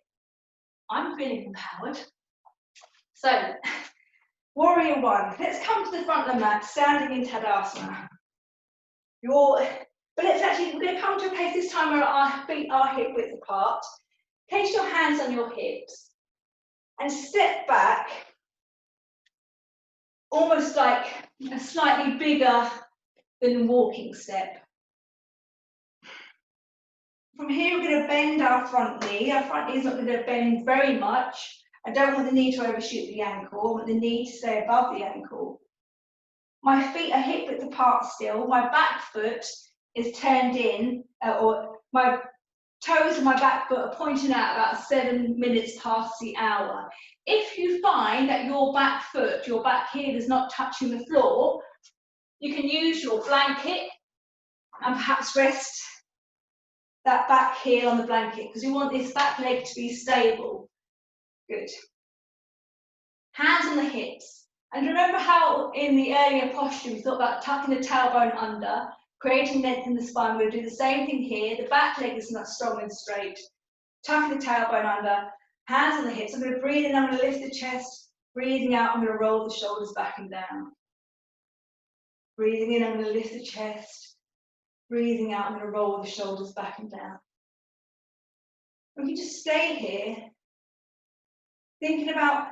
I'm feeling empowered. So Warrior one. Let's come to the front of the mat, standing in Tadasana. But we're going to come to a place this time where our feet are hip width apart. Place your hands on your hips and step back, almost like a slightly bigger than walking step. From here, we're going to bend our front knee. Our front knee is not going to bend very much. I don't want the knee to overshoot the ankle. I want the knee to stay above the ankle. My feet are hip width apart still. My back foot is turned in, or my toes and my back foot are pointing out about 7 minutes past the hour. If you find that your back foot, your back heel is not touching the floor, you can use your blanket and perhaps rest that back heel on the blanket because you want this back leg to be stable. Good. Hands on the hips. And remember how in the earlier posture we thought about tucking the tailbone under, creating length in the spine. We're going to do the same thing here. The back leg is not strong and straight. Tucking the tailbone under, hands on the hips. I'm going to breathe in, I'm going to lift the chest. Breathing out, I'm going to roll the shoulders back and down. Breathing in, I'm going to lift the chest. Breathing out, I'm going to roll the shoulders back and down. We can just stay here, thinking about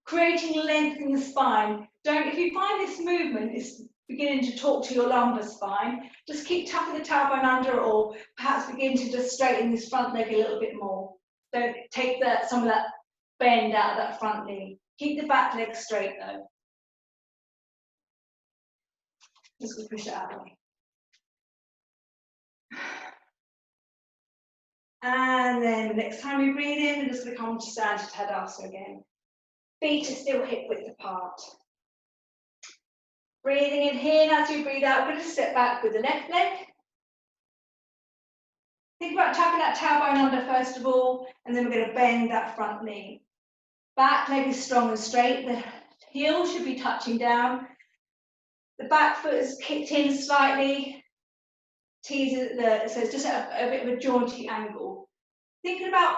creating length in the spine. If you find this movement is beginning to talk to your lumbar spine, just keep tucking the tailbone under, or perhaps begin to just straighten this front leg a little bit more. Don't take some of that bend out of that front knee. Keep the back leg straight though. Just going to push it out of the way. And then the next time we breathe in, we're just going to come to stand to Tadasana again. Feet are still hip width apart. Breathing in here, and as you breathe out, we're going to step back with the left leg. Think about tucking that tailbone under first of all, and then we're going to bend that front knee. Back leg is strong and straight. The heel should be touching down. The back foot is kicked in slightly. So it's just a bit of a jaunty angle. Thinking about,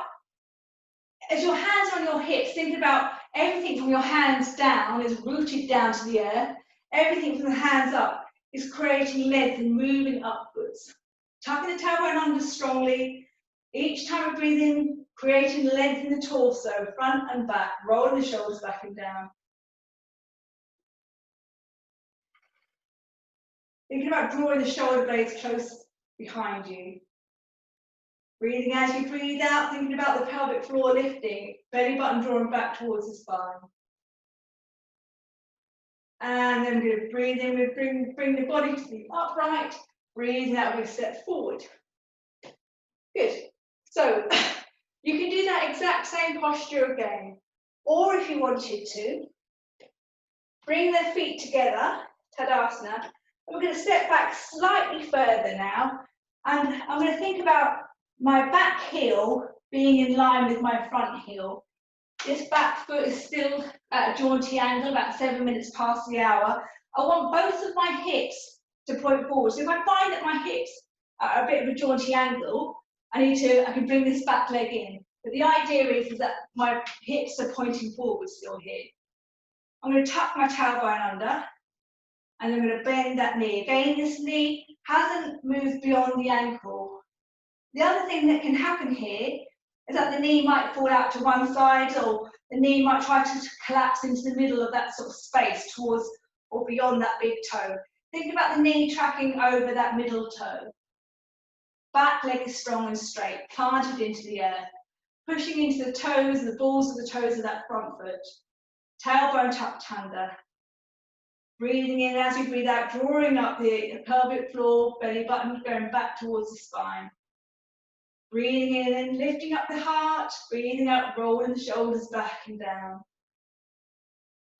as your hands are on your hips, thinking about everything from your hands down is rooted down to the earth. Everything from the hands up is creating length and moving upwards. Tucking the tailbone under strongly. Each time we breathe in, creating length in the torso, front and back, rolling the shoulders back and down. Thinking about drawing the shoulder blades close behind you. Breathing as you breathe out, thinking about the pelvic floor lifting, belly button drawing back towards the spine. And then we're going to breathe in, we bring the body to the upright. Breathing out, we step forward. Good. So you can do that exact same posture again. Or if you wanted to, bring the feet together, Tadasana. And we're going to step back slightly further now. And I'm going to think about my back heel being in line with my front heel. This back foot is still at a jaunty angle, about 7 minutes past the hour. I want both of my hips to point forward. So if I find that my hips are a bit of a jaunty angle, I can bring this back leg in. But the idea is that my hips are pointing forward still here. I'm going to tuck my tailbone under, and I'm going to bend that knee. Again, this knee hasn't moved beyond the ankle. The other thing that can happen here is that the knee might fall out to one side, or the knee might try to collapse into the middle of that sort of space towards or beyond that big toe. Think about the knee tracking over that middle toe. Back leg is strong and straight, planted into the earth, pushing into the toes, the balls of the toes of that front foot. Tailbone tucked under. Breathing in as you breathe out, drawing up the pelvic floor, belly button going back towards the spine. Breathing in and lifting up the heart, breathing out, rolling the shoulders back and down.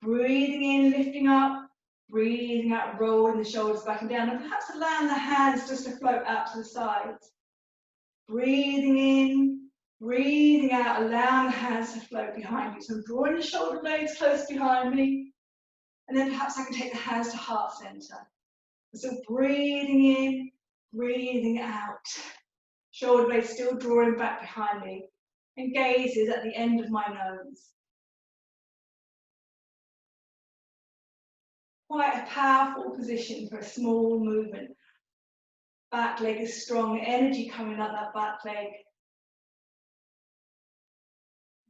Breathing in, lifting up, breathing out, rolling the shoulders back and down, and perhaps allowing the hands just to float out to the sides. Breathing in, breathing out, allowing the hands to float behind you. So I'm drawing the shoulder blades close behind me, and then perhaps I can take the hands to heart center. So breathing in, breathing out. Shoulder blades still drawing back behind me, and gaze is at the end of my nose. Quite a powerful position for a small movement. Back leg is strong, energy coming up that back leg.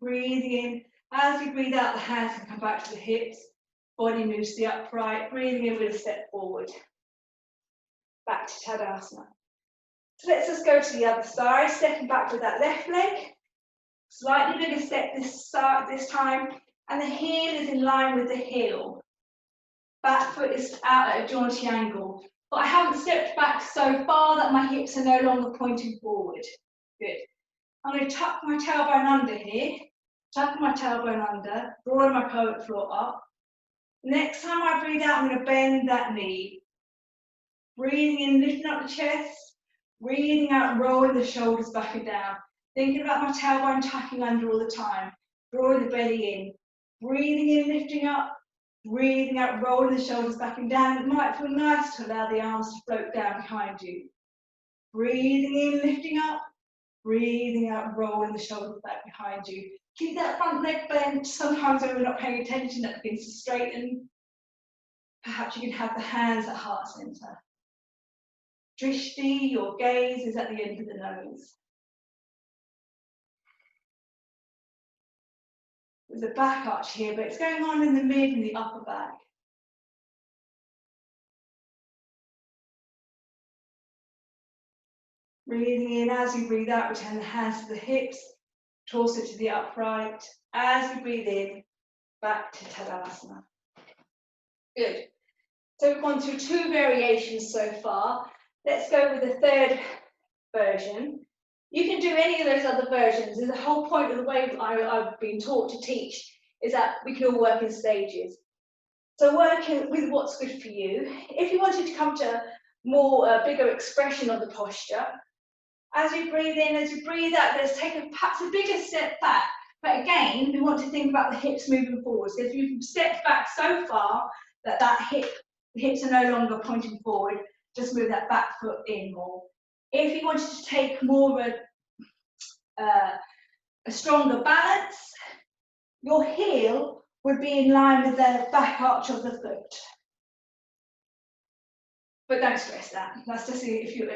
Breathing in. As you breathe out, the hands can come back to the hips. Body moves to the upright. Breathing in with a step forward. Back to Tadasana. So let's just go to the other side, stepping back with that left leg. Slightly bigger step this time, and the heel is in line with the heel. Back foot is out at a jaunty angle, but I haven't stepped back so far that my hips are no longer pointing forward. Good. I'm going to tuck my tailbone under here, tuck my tailbone under, drawing my pelvic floor up. Next time I breathe out, I'm going to bend that knee. Breathing in, lifting up the chest. Breathing out, rolling the shoulders back and down. Thinking about my tailbone tucking under all the time. Drawing the belly in. Breathing in, lifting up. Breathing out, rolling the shoulders back and down. It might feel nice to allow the arms to float down behind you. Breathing in, lifting up. Breathing out, rolling the shoulders back behind you. Keep that front leg bent. Sometimes when we're not paying attention, that begins to straighten. Perhaps you can have the hands at heart center. Drishti, your gaze is at the end of the nose. There's a back arch here, but it's going on in the mid and the upper back. Breathing in, as you breathe out, return the hands to the hips, torso to the upright. As you breathe in, back to Tadasana. Good. So we've gone through 2 variations so far. Let's go with the 3rd version. You can do any of those other versions. The whole point of the way I've been taught to teach is that we can all work in stages. So working with what's good for you. If you wanted to come to more bigger expression of the posture, as you breathe in, as you breathe out, let's take perhaps a bigger step back. But again, we want to think about the hips moving forward. So if you've stepped back so far that the hips are no longer pointing forward, just move that back foot in more. If you wanted to take more of a stronger balance, your heel would be in line with the back arch of the foot. But don't stress that. That's just if you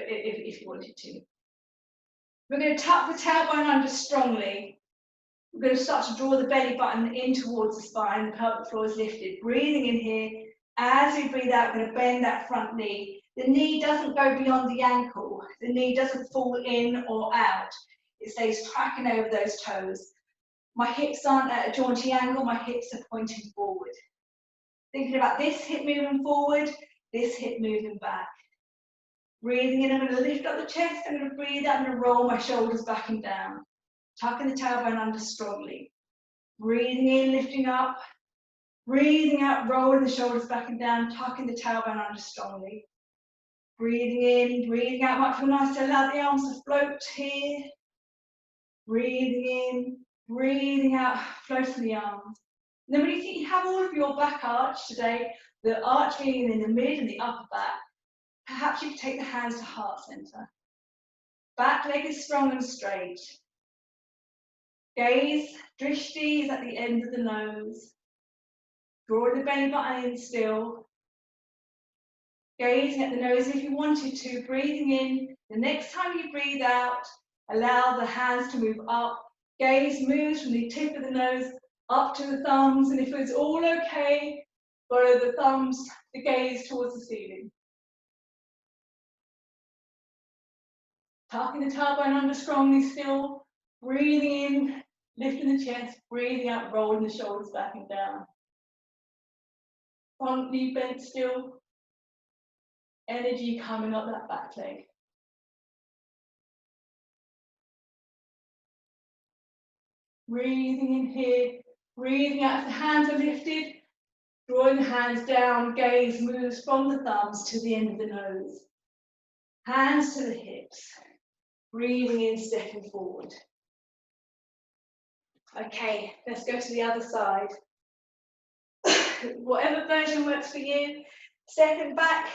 wanted to. We're going to tuck the tailbone under strongly. We're going to start to draw the belly button in towards the spine. The pelvic floor is lifted. Breathing in here. As we breathe out, we're going to bend that front knee. The knee doesn't go beyond the ankle. The knee doesn't fall in or out. It stays tracking over those toes. My hips aren't at a jaunty angle. My hips are pointing forward. Thinking about this hip moving forward, this hip moving back. Breathing in, I'm going to lift up the chest. I'm going to breathe out. I'm going to roll my shoulders back and down. Tucking the tailbone under strongly. Breathing in, lifting up. Breathing out, rolling the shoulders back and down. Tucking the tailbone under strongly. Breathing in, breathing out. Might feel nice to allow the arms to float here. Breathing in, breathing out, floating the arms. And then when you think you have all of your back arch today, the arch being in the mid and the upper back, perhaps you could take the hands to heart center. Back leg is strong and straight. Gaze, drishti is at the end of the nose. Drawing the belly button in still. Gazing at the nose if you wanted to, breathing in. The next time you breathe out, allow the hands to move up. Gaze moves from the tip of the nose up to the thumbs, and if it's all okay, follow the thumbs, the gaze towards the ceiling. Tucking the tailbone under strongly still, breathing in, lifting the chest, breathing out, rolling the shoulders back and down. Front knee bent still, energy coming up that back leg. Breathing in here, breathing out as the hands are lifted, drawing the hands down, gaze moves from the thumbs to the end of the nose. Hands to the hips, breathing in, stepping forward. Okay, let's go to the other side. Whatever version works for you, stepping back,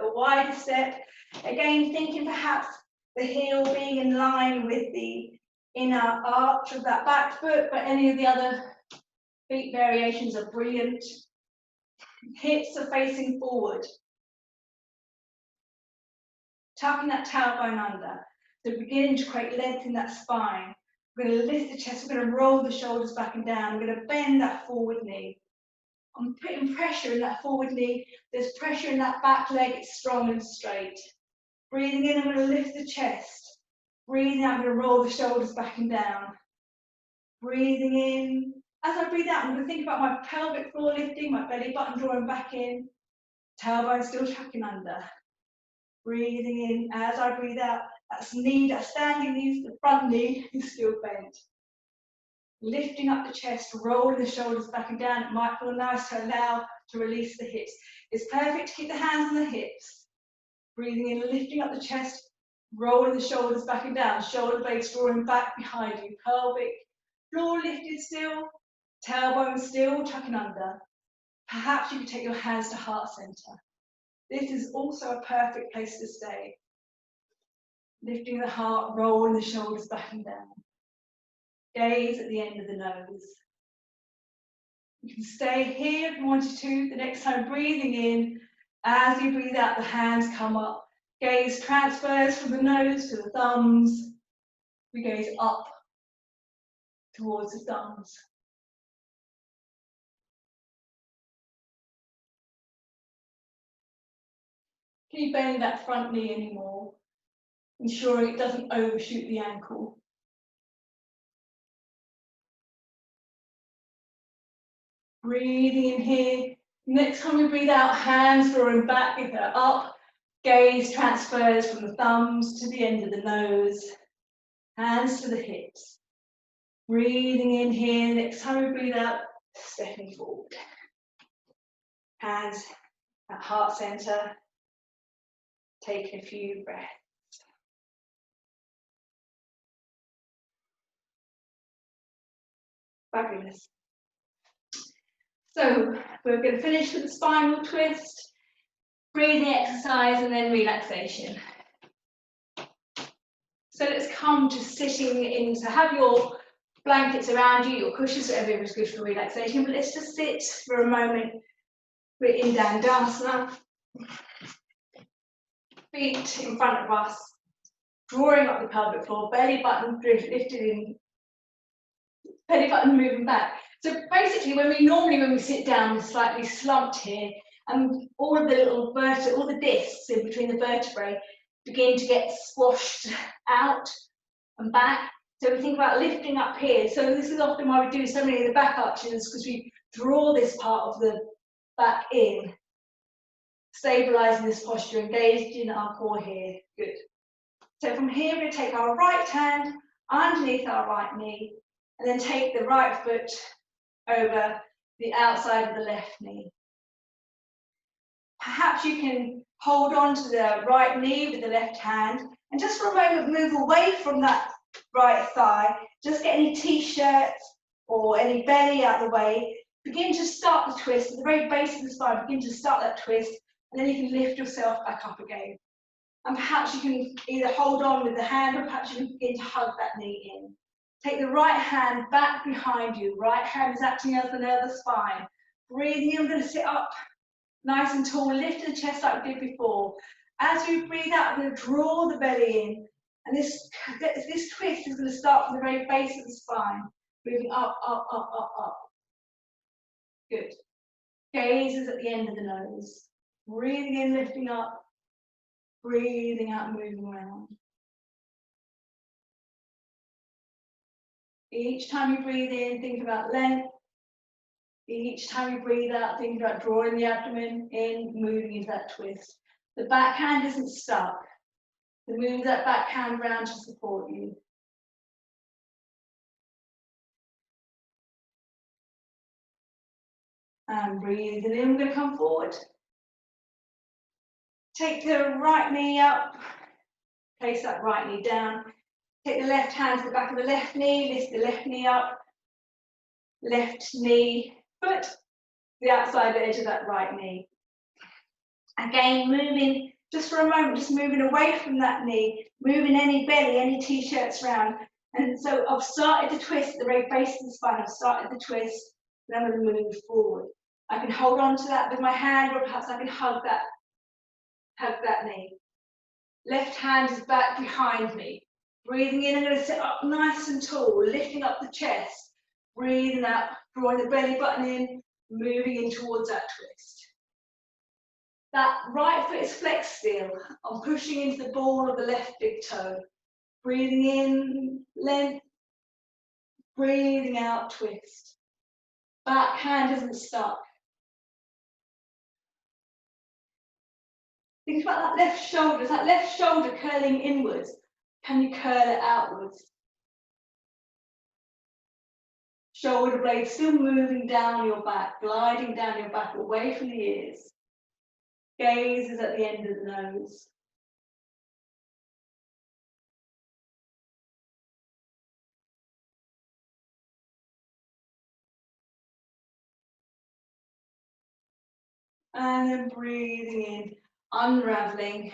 a wider step. Again, thinking perhaps the heel being in line with the inner arch of that back foot, but any of the other feet variations are brilliant. Hips are facing forward. Tucking that tailbone under. So beginning to create length in that spine. We're going to lift the chest, we're going to roll the shoulders back and down. We're going to bend that forward knee. I'm putting pressure in that forward knee. There's pressure in that back leg, it's strong and straight. Breathing in, I'm going to lift the chest. Breathing out, I'm going to roll the shoulders back and down. Breathing in. As I breathe out, I'm going to think about my pelvic floor lifting, my belly button drawing back in, tailbone still tucking under. Breathing in, as I breathe out, that standing knee, the front knee is still bent. Lifting up the chest, rolling the shoulders back and down. It might feel nice to allow to release the hips. It's perfect to keep the hands on the hips. Breathing in, lifting up the chest, rolling the shoulders back and down. Shoulder blades drawing back behind you. Pelvic floor lifted still, tailbone still tucking under. Perhaps you could take your hands to heart center. This is also a perfect place to stay. Lifting the heart, rolling the shoulders back and down. Gaze at the end of the nose. You can stay here if you wanted to. The next time, breathing in. As you breathe out, the hands come up. Gaze transfers from the nose to the thumbs. We gaze up towards the thumbs. Can you bend that front knee anymore? Ensuring it doesn't overshoot the ankle. Breathing in here. Next time we breathe out, hands drawing back, if they're up. Gaze transfers from the thumbs to the end of the nose. Hands to the hips. Breathing in here. Next time we breathe out, stepping forward. Hands at heart center. Taking a few breaths. Fabulous. So we're going to finish with the spinal twist, breathing exercise, and then relaxation. So let's come to sitting in. So have your blankets around you, your cushions, whatever is good for relaxation. But let's just sit for a moment. We're in Dandasana. Feet in front of us, drawing up the pelvic floor, belly button lifted in, belly button moving back. So basically, when we sit down, we're slightly slumped here, and all of the little all the discs in between the vertebrae begin to get squashed out and back. So we think about lifting up here. So this is often why we do so many of the back arches, because we draw this part of the back in, stabilizing this posture, engaged in our core here. Good. So from here, we're going to take our right hand underneath our right knee, and then take the right foot over the outside of the left knee. Perhaps you can hold on to the right knee with the left hand, and just for a moment move away from that right thigh. Just get any t-shirts or any belly out of the way. Begin to start the twist at the very base of the spine. Begin to start that twist, and then you can lift yourself back up again. And perhaps you can either hold on with the hand, or perhaps you can begin to hug that knee in. Take the right hand back behind you. Right hand is acting as the nerve of the spine. Breathing in, I'm going to sit up nice and tall, lift the chest like we did before. As you breathe out, I'm going to draw the belly in. And this twist is going to start from the very base of the spine. Moving up, up, up, up, up. Good. Gazes at the end of the nose. Breathing in, lifting up. Breathing out, moving around. Each time you breathe in, think about length. Each time you breathe out, think about drawing the abdomen in, moving into that twist. The back hand isn't stuck. So move that back hand round to support you. And breathing in, we're going to come forward. Take the right knee up. Place that right knee down. Take the left hand to the back of the left knee, lift the left knee up. Left knee, foot, the outside edge of that right knee. Again, moving, just for a moment, just moving away from that knee, moving any belly, any t-shirts around. And so I've started the twist at the very base of the spine. I've started the twist, and I'm going to move forward. I can hold on to that with my hand, or perhaps I can hug that knee. Left hand is back behind me. Breathing in, I'm going to sit up nice and tall, lifting up the chest. Breathing out, drawing the belly button in, moving in towards that twist. That right foot is flexed still. I'm pushing into the ball of the left big toe. Breathing in, length. Breathing out, twist. Back hand isn't stuck. Think about that left shoulder. Is that left shoulder curling inwards? Can you curl it outwards? Shoulder blade still moving down your back, gliding down your back away from the ears. Gaze is at the end of the nose. And then breathing in, unraveling.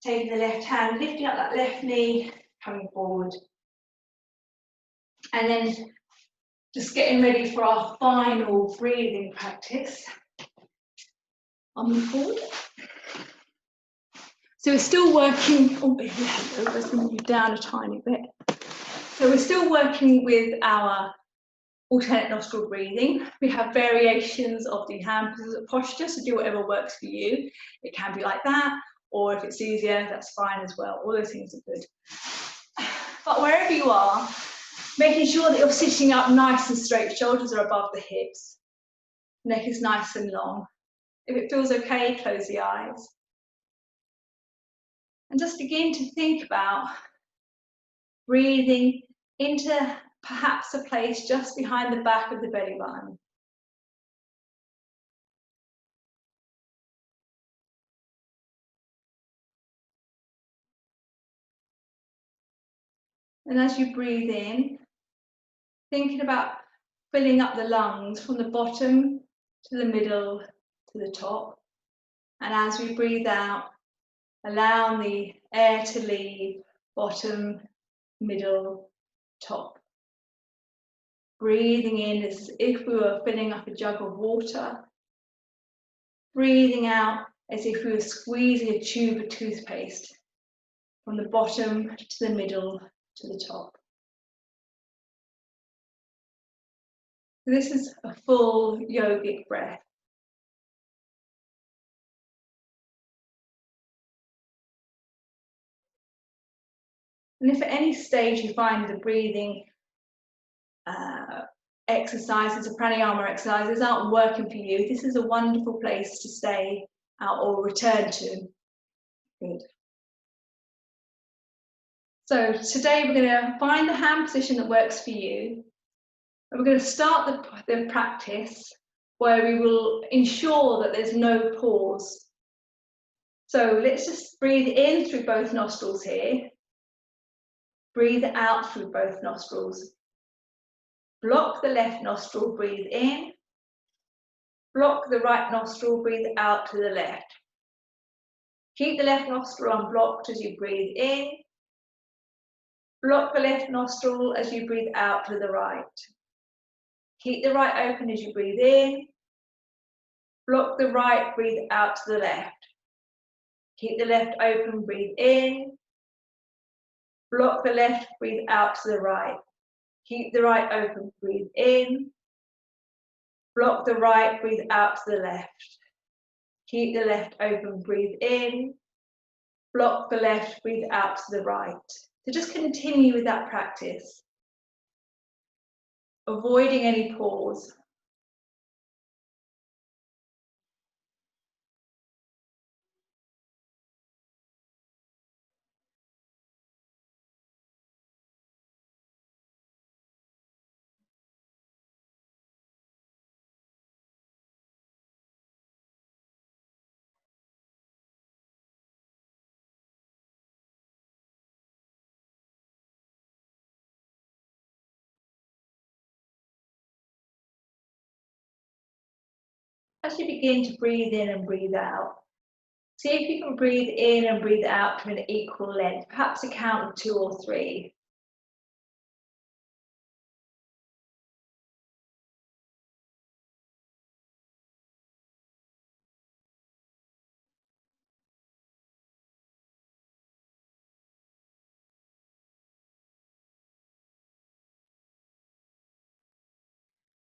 Taking the left hand, lifting up that left knee, coming forward. And then just getting ready for our final breathing practice. I'll move forward. So we're still working, oh, let's move you down a tiny bit. So we're still working with our alternate nostril breathing. We have variations of the hand posture, so do whatever works for you. It can be like that, or if it's easier, that's fine as well. All those things are good. But wherever you are, making sure that you're sitting up nice and straight, shoulders are above the hips, neck is nice and long. If it feels okay, close the eyes. And just begin to think about breathing into perhaps a place just behind the back of the belly button. And as you breathe in, thinking about filling up the lungs from the bottom to the middle to the top. And as we breathe out, allowing the air to leave bottom, middle, top. Breathing in as if we were filling up a jug of water. Breathing out as if we were squeezing a tube of toothpaste from the bottom to the middle to the top. This is a full yogic breath. And if at any stage you find the breathing exercises, or pranayama exercises aren't working for you, this is a wonderful place to stay or return to. Good. So today we're going to find the hand position that works for you. And we're going to start the practice where we will ensure that there's no pause. So let's just breathe in through both nostrils here. Breathe out through both nostrils. Block the left nostril, breathe in. Block the right nostril, breathe out to the left. Keep the left nostril unblocked as you breathe in. Block the left nostril as you breathe out to the right. Keep the right open as you breathe in. Block the right, breathe out to the left. Keep the left open, breathe in. Block the left, breathe out to the right. Keep the right open, breathe in. Block the right, breathe out to the left. Keep the left open, breathe in. Block the left, breathe out to the right. So just continue with that practice, avoiding any pause. As you begin to breathe in and breathe out, see if you can breathe in and breathe out to an equal length, perhaps a count of 2 or 3.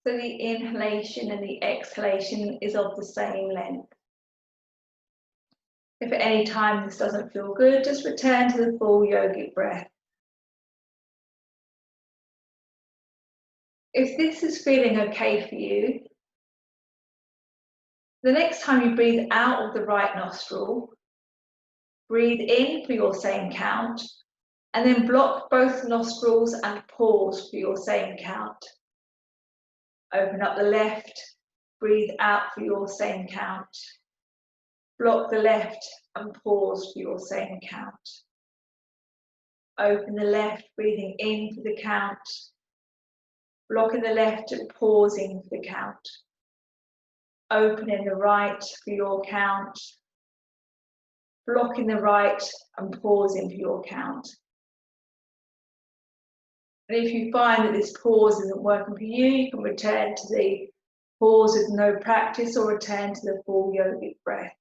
So the inhalation and the exhalation is of the same length. If at any time this doesn't feel good, just return to the full yogic breath. If this is feeling okay for you, the next time you breathe out of the right nostril, breathe in for your same count, and then block both nostrils and pause for your same count. Open up the left, breathe out for your same count. Block the left and pause for your same count. Open the left, breathing in for the count. Blocking the left and pausing for the count. Opening the right for your count. Blocking the right and pausing for your count. And if you find that this pause isn't working for you, you can return to the pause with no practice or return to the full yogic breath.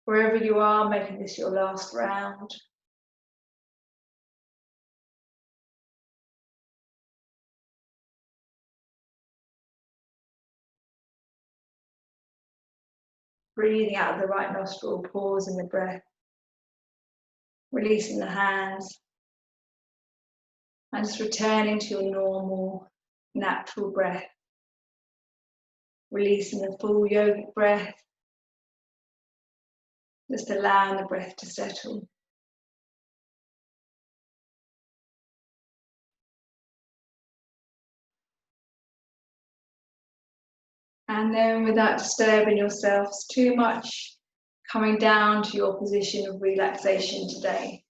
Wherever you are, making this your last round. Breathing out of the right nostril, pausing the breath. Releasing the hands. And just returning to your normal, natural breath. Releasing the full yogic breath. Just allowing the breath to settle. And then without disturbing yourselves too much, coming down to your position of relaxation today.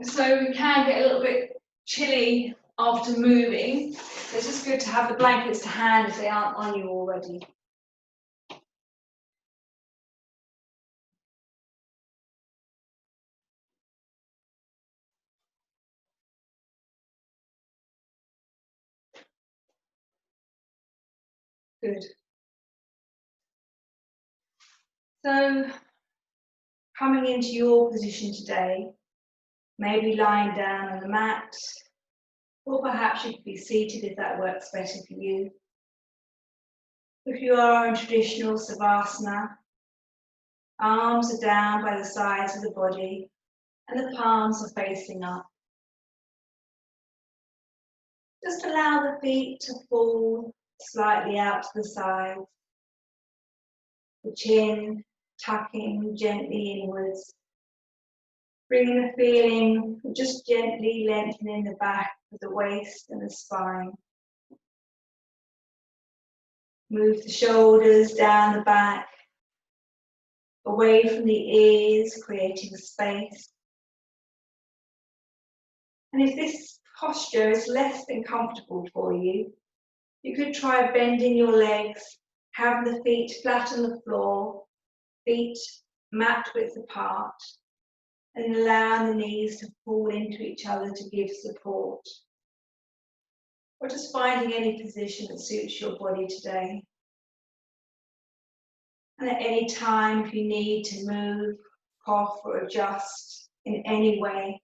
So we can get a little bit chilly after moving. It's just good to have the blankets to hand if they aren't on you already. Good. So coming into your position today, maybe lying down on the mat, or perhaps you could be seated if that works better for you. If you are in traditional Savasana, arms are down by the sides of the body and the palms are facing up. Just allow the feet to fall slightly out to the sides. The chin tucking gently inwards. Bringing the feeling of just gently lengthening the back of the waist and the spine. Move the shoulders down the back, away from the ears, creating space. And if this posture is less than comfortable for you, you could try bending your legs, having the feet flat on the floor, feet mat width apart, and allowing the knees to fall into each other to give support. Or just finding any position that suits your body today. And at any time, if you need to move, cough, or adjust in any way,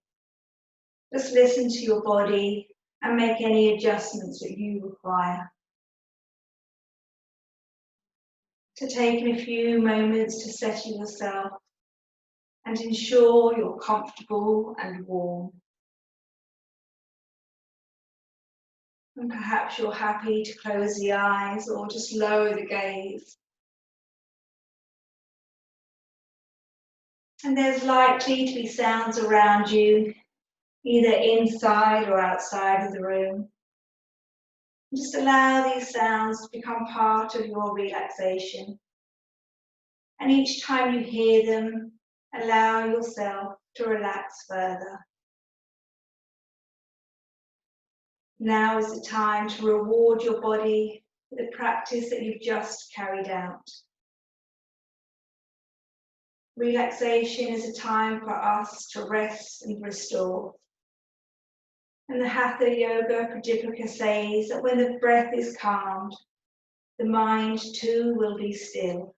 just listen to your body and make any adjustments that you require. So taking a few moments to settle yourself and ensure you're comfortable and warm. And perhaps you're happy to close the eyes or just lower the gaze. And there's likely to be sounds around you, either inside or outside of the room. Just allow these sounds to become part of your relaxation. And each time you hear them, allow yourself to relax further. Now is the time to reward your body for the practice that you've just carried out. Relaxation is a time for us to rest and restore. And the Hatha Yoga Pradipika says that when the breath is calmed, the mind too will be still.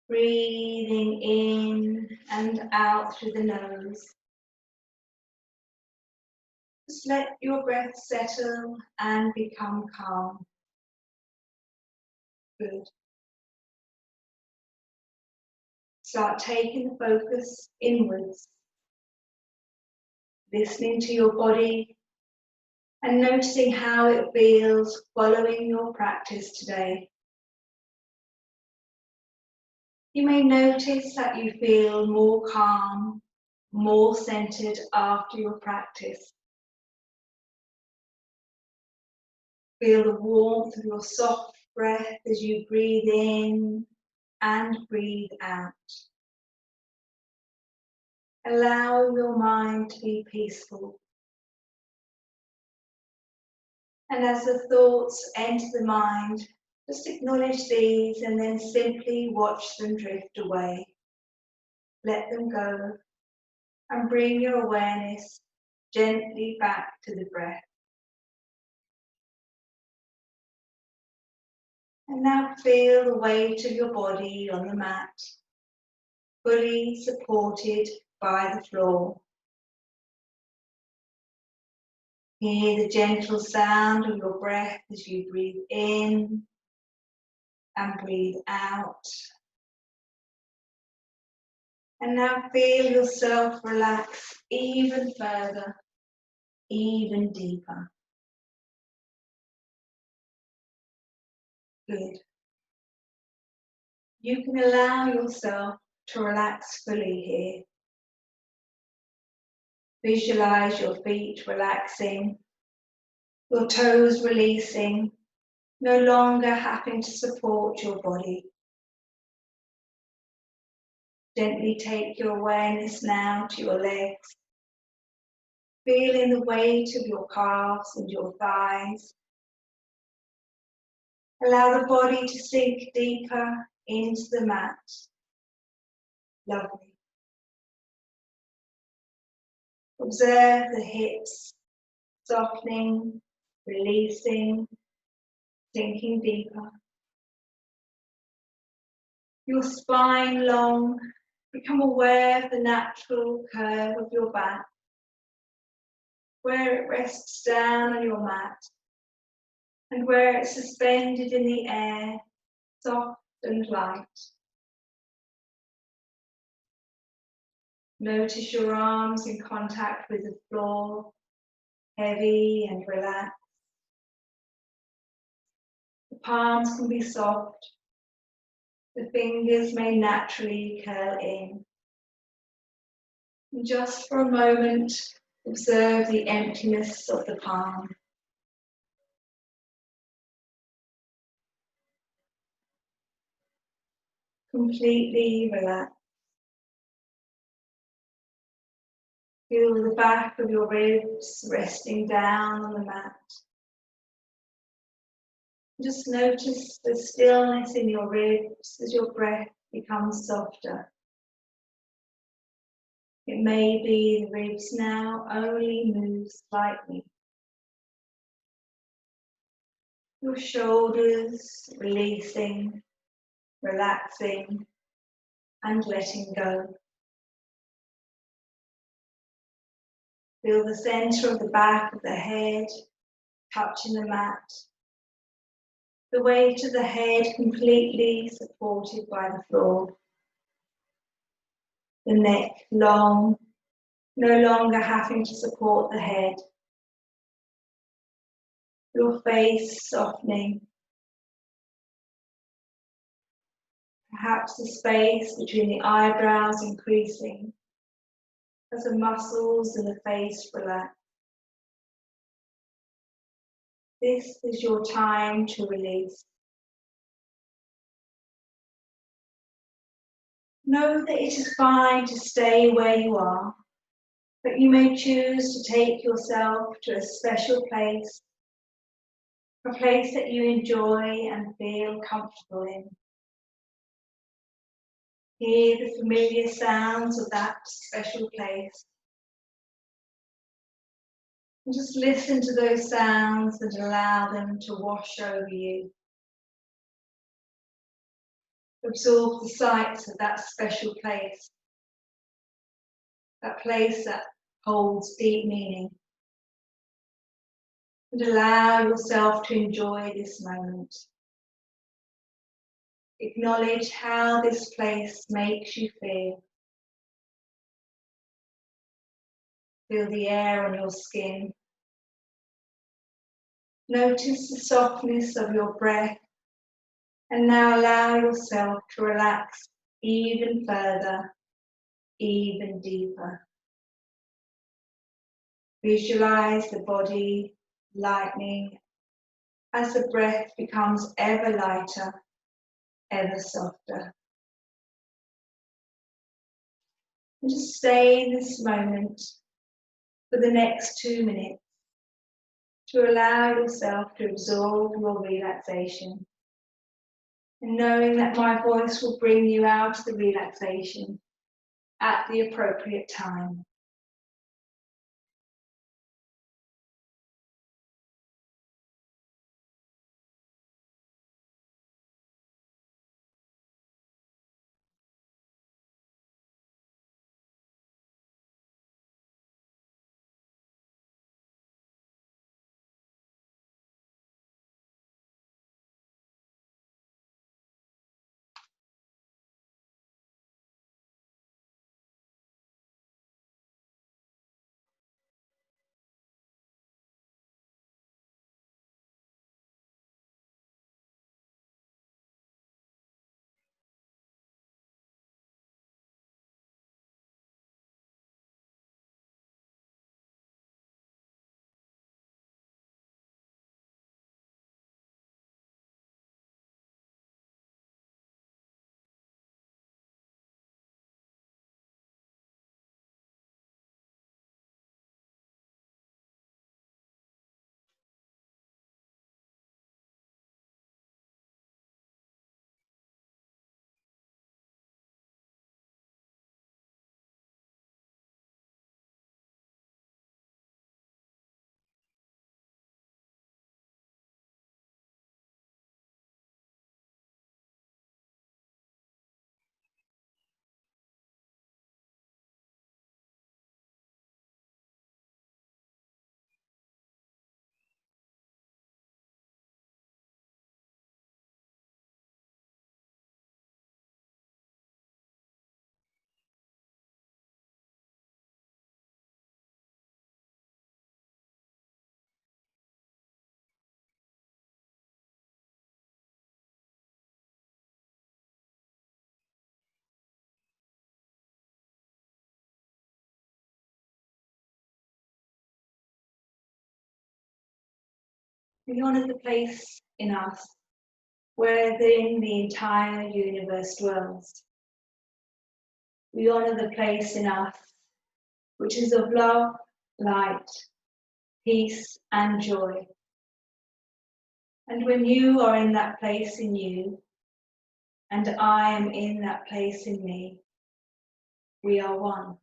Breathing in and out through the nose. Just let your breath settle and become calm. Good. Start taking the focus inwards, listening to your body and noticing how it feels following your practice today. You may notice that you feel more calm, more centered after your practice. Feel the warmth of your soft breath as you breathe in and breathe out. Allow your mind to be peaceful. And as the thoughts enter the mind, just acknowledge these and then simply watch them drift away. Let them go and bring your awareness gently back to the breath. And now feel the weight of your body on the mat, fully supported by the floor. Hear the gentle sound of your breath as you breathe in and breathe out. And now feel yourself relax even further, even deeper. Good. You can allow yourself to relax fully here. Visualize your feet relaxing, your toes releasing, no longer having to support your body. Gently take your awareness now to your legs, feeling the weight of your calves and your thighs. Allow the body to sink deeper into the mat. Lovely. Observe the hips softening, releasing, sinking deeper. Your spine long. Become aware of the natural curve of your back, where it rests down on your mat, and where it's suspended in the air, soft and light. Notice your arms in contact with the floor, heavy and relaxed. The palms can be soft. The fingers may naturally curl in. And just for a moment, observe the emptiness of the palm. Completely relaxed. Feel the back of your ribs resting down on the mat. Just notice the stillness in your ribs as your breath becomes softer. It may be the ribs now only move slightly. Your shoulders releasing, relaxing, and letting go. Feel the center of the back of the head touching the mat. The weight of the head completely supported by the floor. The neck long, no longer having to support the head. Your face softening. Perhaps the space between the eyebrows increasing as the muscles in the face relax. This is your time to release. Know that it is fine to stay where you are, but you may choose to take yourself to a special place, a place that you enjoy and feel comfortable in. Hear the familiar sounds of that special place. And just listen to those sounds and allow them to wash over you. Absorb the sights of that special place, that place that holds deep meaning. And allow yourself to enjoy this moment. Acknowledge how this place makes you feel. Feel the air on your skin. Notice the softness of your breath, and now allow yourself to relax even further, even deeper. Visualize the body lightening as the breath becomes ever lighter, ever softer. And just stay in this moment for the next 2 minutes to allow yourself to absorb your relaxation. And knowing that my voice will bring you out of the relaxation at the appropriate time. We honour the place in us wherein the entire universe dwells. We honour the place in us which is of love, light, peace and joy. And when you are in that place in you, and I am in that place in me, we are one.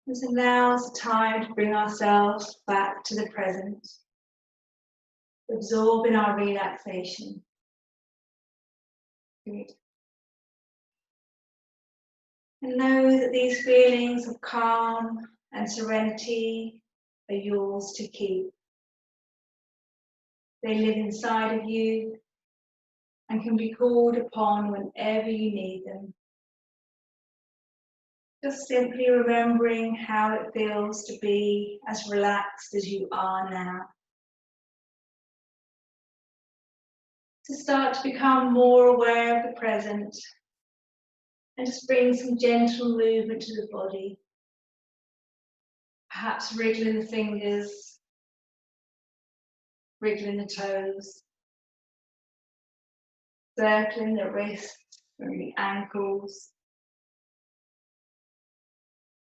And so now is the time to bring ourselves back to the present, absorb in our relaxation. Good. And know that these feelings of calm and serenity, are yours to keep. They live inside of you and can be called upon whenever you need them. Just simply remembering how it feels to be as relaxed as you are now. To start to become more aware of the present and just bring some gentle movement to the body. Perhaps wriggling the fingers, wriggling the toes, circling the wrists and the ankles.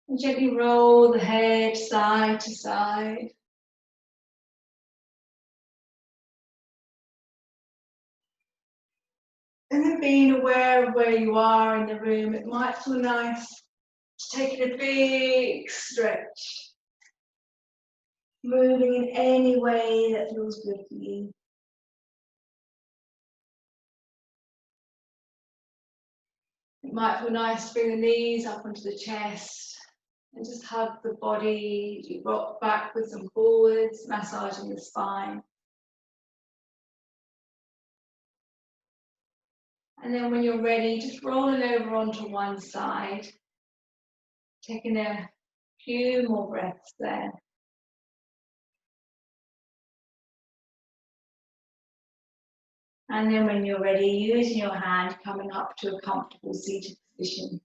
And gently roll the head side to side. And then being aware of where you are in the room, it might feel nice to take a big stretch. Moving in any way that feels good for you. It might feel nice to bring the knees up onto the chest and just hug the body. You rock backwards and forwards, massaging the spine. And then when you're ready, just rolling over onto one side, taking a few more breaths there. And then when you're ready, using your hand, coming up to a comfortable seated position.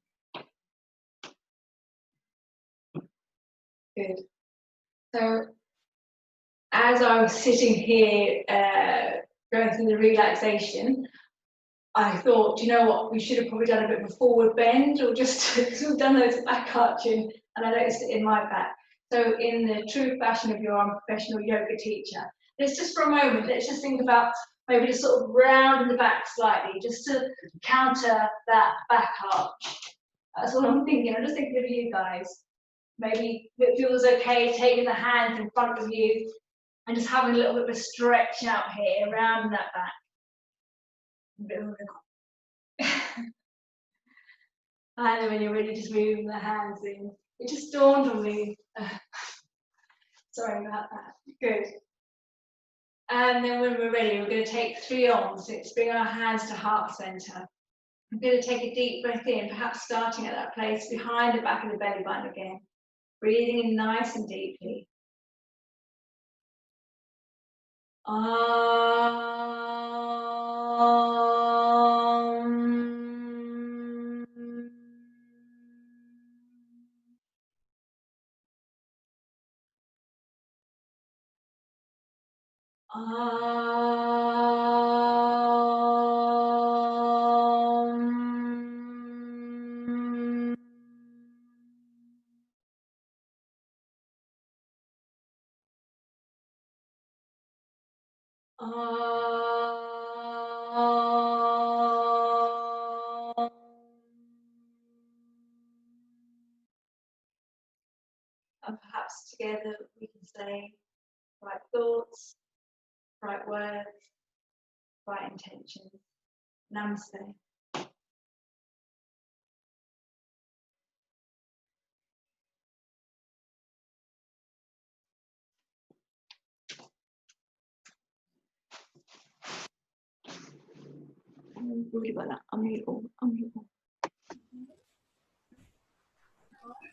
Good. So as I was sitting here going through the relaxation, I thought, you know what, we should have probably done a bit of a forward bend, or just, because we've done those back arching, and I noticed it in my back. So in the true fashion of your unprofessional yoga teacher, let's just for a moment, let's just think about maybe just sort of rounding the back slightly, just to counter that back arch. That's what I'm thinking. I'm just thinking of you guys. Maybe it feels okay taking the hands in front of you and just having a little bit of a stretch out here around that back. And then when you're ready, just moving the hands in. It just dawned on me. Sorry about that. Good. And then when we're ready, we're going to take 3 arms. Let's bring our hands to heart center. I'm going to take a deep breath in, perhaps starting at that place behind the back of the belly button again. Breathing in nice and deeply. And perhaps together we can say right thoughts, right words, right intentions. Namaste.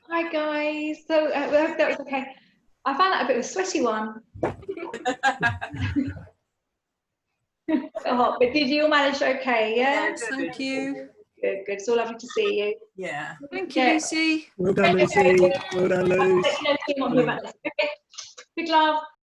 Hi guys. So I hope that was okay. I found that a bit of a sweaty one. Oh, but did you all manage okay? Yeah. Yes, thank you. Good, good. It's so lovely to see you. Yeah. Thank you, Lucy. Well done, Lucy. Well done, Lucy. Okay. Big love.